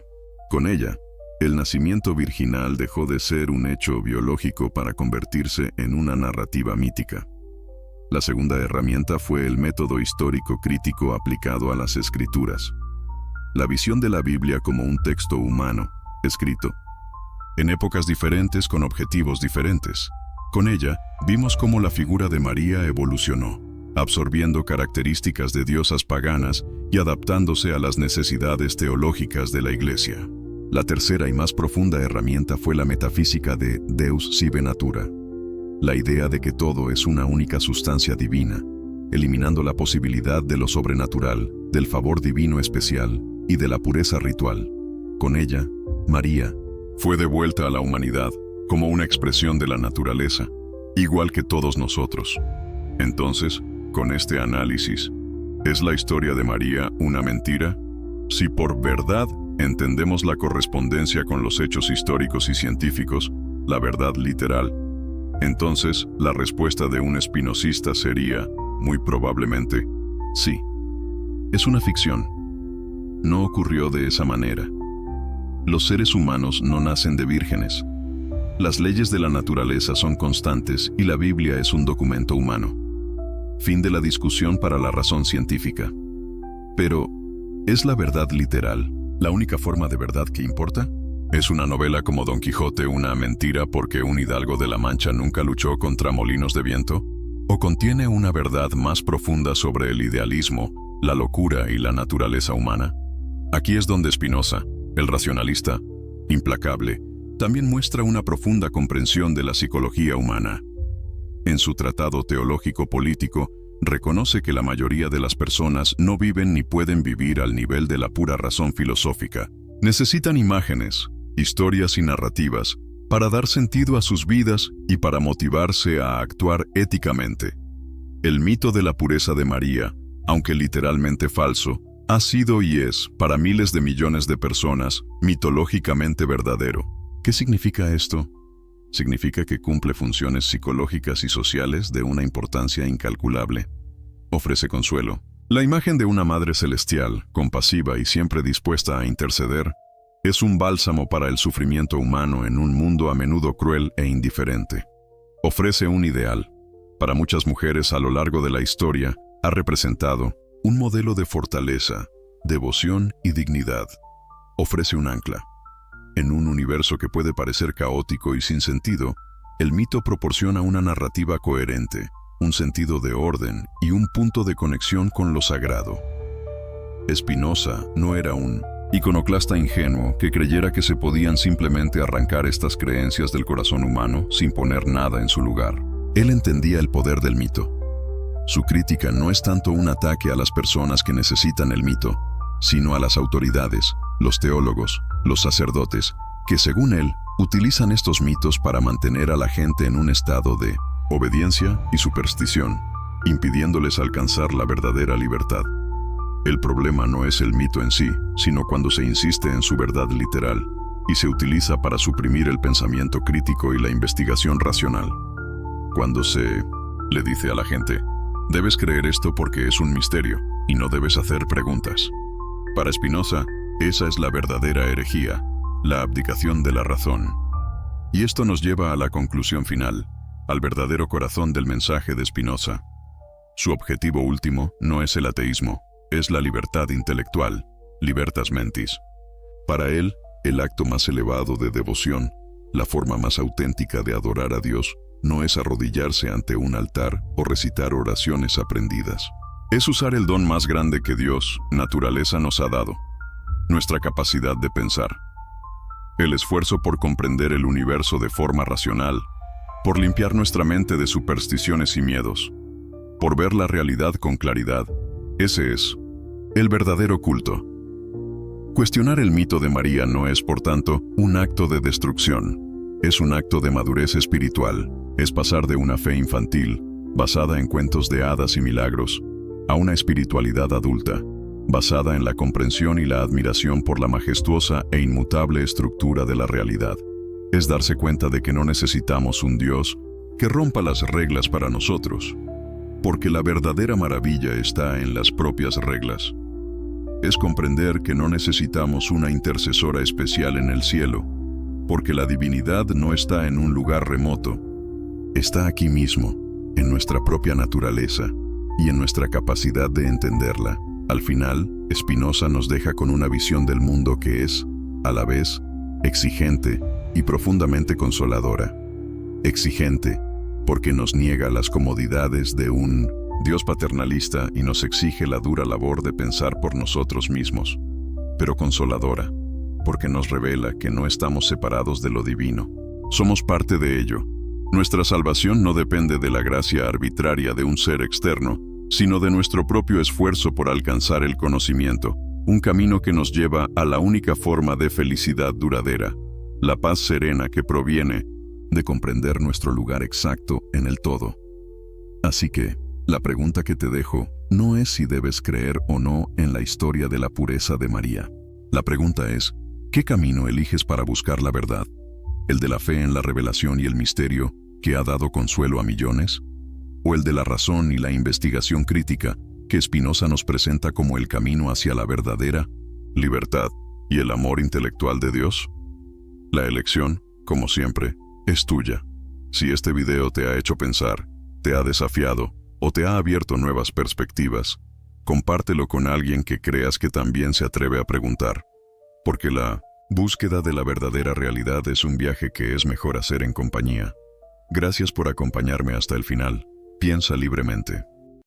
Con ella, el nacimiento virginal dejó de ser un hecho biológico para convertirse en una narrativa mítica. La segunda herramienta fue el método histórico crítico aplicado a las escrituras. La visión de la Biblia como un texto humano, escrito en épocas diferentes con objetivos diferentes. Con ella, vimos cómo la figura de María evolucionó, absorbiendo características de diosas paganas y adaptándose a las necesidades teológicas de la Iglesia. La tercera y más profunda herramienta fue la metafísica de Deus sive natura, la idea de que todo es una única sustancia divina, eliminando la posibilidad de lo sobrenatural, del favor divino especial y de la pureza ritual. Con ella, María fue devuelta a la humanidad como una expresión de la naturaleza, igual que todos nosotros. Entonces, con este análisis, ¿es la historia de María una mentira? Si por verdad entendemos la correspondencia con los hechos históricos y científicos, la verdad literal, entonces la respuesta de un espinosista sería, muy probablemente, sí. Es una ficción. No ocurrió de esa manera. Los seres humanos no nacen de vírgenes. Las leyes de la naturaleza son constantes y la Biblia es un documento humano. Fin de la discusión para la razón científica. Pero, ¿es la verdad literal la única forma de verdad que importa? ¿Es una novela como Don Quijote una mentira porque un hidalgo de la Mancha nunca luchó contra molinos de viento? ¿O contiene una verdad más profunda sobre el idealismo, la locura y la naturaleza humana? Aquí es donde Spinoza, el racionalista, implacable, también muestra una profunda comprensión de la psicología humana. En su tratado teológico-político, reconoce que la mayoría de las personas no viven ni pueden vivir al nivel de la pura razón filosófica. Necesitan imágenes, historias y narrativas para dar sentido a sus vidas y para motivarse a actuar éticamente. El mito de la pureza de María, aunque literalmente falso, ha sido y es, para miles de millones de personas, mitológicamente verdadero. ¿Qué significa esto? Significa que cumple funciones psicológicas y sociales de una importancia incalculable. Ofrece consuelo. La imagen de una madre celestial, compasiva y siempre dispuesta a interceder, es un bálsamo para el sufrimiento humano en un mundo a menudo cruel e indiferente. Ofrece un ideal. Para muchas mujeres a lo largo de la historia, ha representado un modelo de fortaleza, devoción y dignidad. Ofrece un ancla. En un universo que puede parecer caótico y sin sentido, el mito proporciona una narrativa coherente, un sentido de orden y un punto de conexión con lo sagrado. Spinoza no era un iconoclasta ingenuo que creyera que se podían simplemente arrancar estas creencias del corazón humano sin poner nada en su lugar. Él entendía el poder del mito. Su crítica no es tanto un ataque a las personas que necesitan el mito, sino a las autoridades, los teólogos, los sacerdotes, que según él, utilizan estos mitos para mantener a la gente en un estado de obediencia y superstición, impidiéndoles alcanzar la verdadera libertad. El problema no es el mito en sí, sino cuando se insiste en su verdad literal. y se utiliza para suprimir el pensamiento crítico y la investigación racional. Cuando se le dice a la gente, debes creer esto porque es un misterio y no debes hacer preguntas. Para Spinoza, esa es la verdadera herejía, la abdicación de la razón. Y esto nos lleva a la conclusión final, al verdadero corazón del mensaje de Spinoza. Su objetivo último no es el ateísmo, es la libertad intelectual, libertas mentis. Para él, el acto más elevado de devoción, la forma más auténtica de adorar a Dios, no es arrodillarse ante un altar o recitar oraciones aprendidas. Es usar el don más grande que Dios, naturaleza, nos ha dado, nuestra capacidad de pensar. El esfuerzo por comprender el universo de forma racional, por limpiar nuestra mente de supersticiones y miedos, por ver la realidad con claridad. Ese es el verdadero culto. Cuestionar el mito de María no es, por tanto, un acto de destrucción. Es un acto de madurez espiritual. Es pasar de una fe infantil, basada en cuentos de hadas y milagros, a una espiritualidad adulta, basada en la comprensión y la admiración por la majestuosa e inmutable estructura de la realidad. Es darse cuenta de que no necesitamos un Dios que rompa las reglas para nosotros, porque la verdadera maravilla está en las propias reglas. Es comprender que no necesitamos una intercesora especial en el cielo, porque la divinidad no está en un lugar remoto, está aquí mismo, en nuestra propia naturaleza y en nuestra capacidad de entenderla. Al final, Spinoza nos deja con una visión del mundo que es, a la vez, exigente y profundamente consoladora. Exigente, porque nos niega las comodidades de un Dios paternalista y nos exige la dura labor de pensar por nosotros mismos. Pero consoladora, porque nos revela que no estamos separados de lo divino. Somos parte de ello. Nuestra salvación no depende de la gracia arbitraria de un ser externo, sino de nuestro propio esfuerzo por alcanzar el conocimiento, un camino que nos lleva a la única forma de felicidad duradera, la paz serena que proviene de comprender nuestro lugar exacto en el todo. Así que, la pregunta que te dejo no es si debes creer o no en la historia de la pureza de María. La pregunta es, ¿qué camino eliges para buscar la verdad? ¿El de la fe en la revelación y el misterio que ha dado consuelo a millones? ¿O el de la razón y la investigación crítica que Spinoza nos presenta como el camino hacia la verdadera libertad y el amor intelectual de Dios? La elección, como siempre, es tuya. Si este video te ha hecho pensar, te ha desafiado o te ha abierto nuevas perspectivas, compártelo con alguien que creas que también se atreve a preguntar. Porque la búsqueda de la verdadera realidad es un viaje que es mejor hacer en compañía. Gracias por acompañarme hasta el final. Piensa libremente.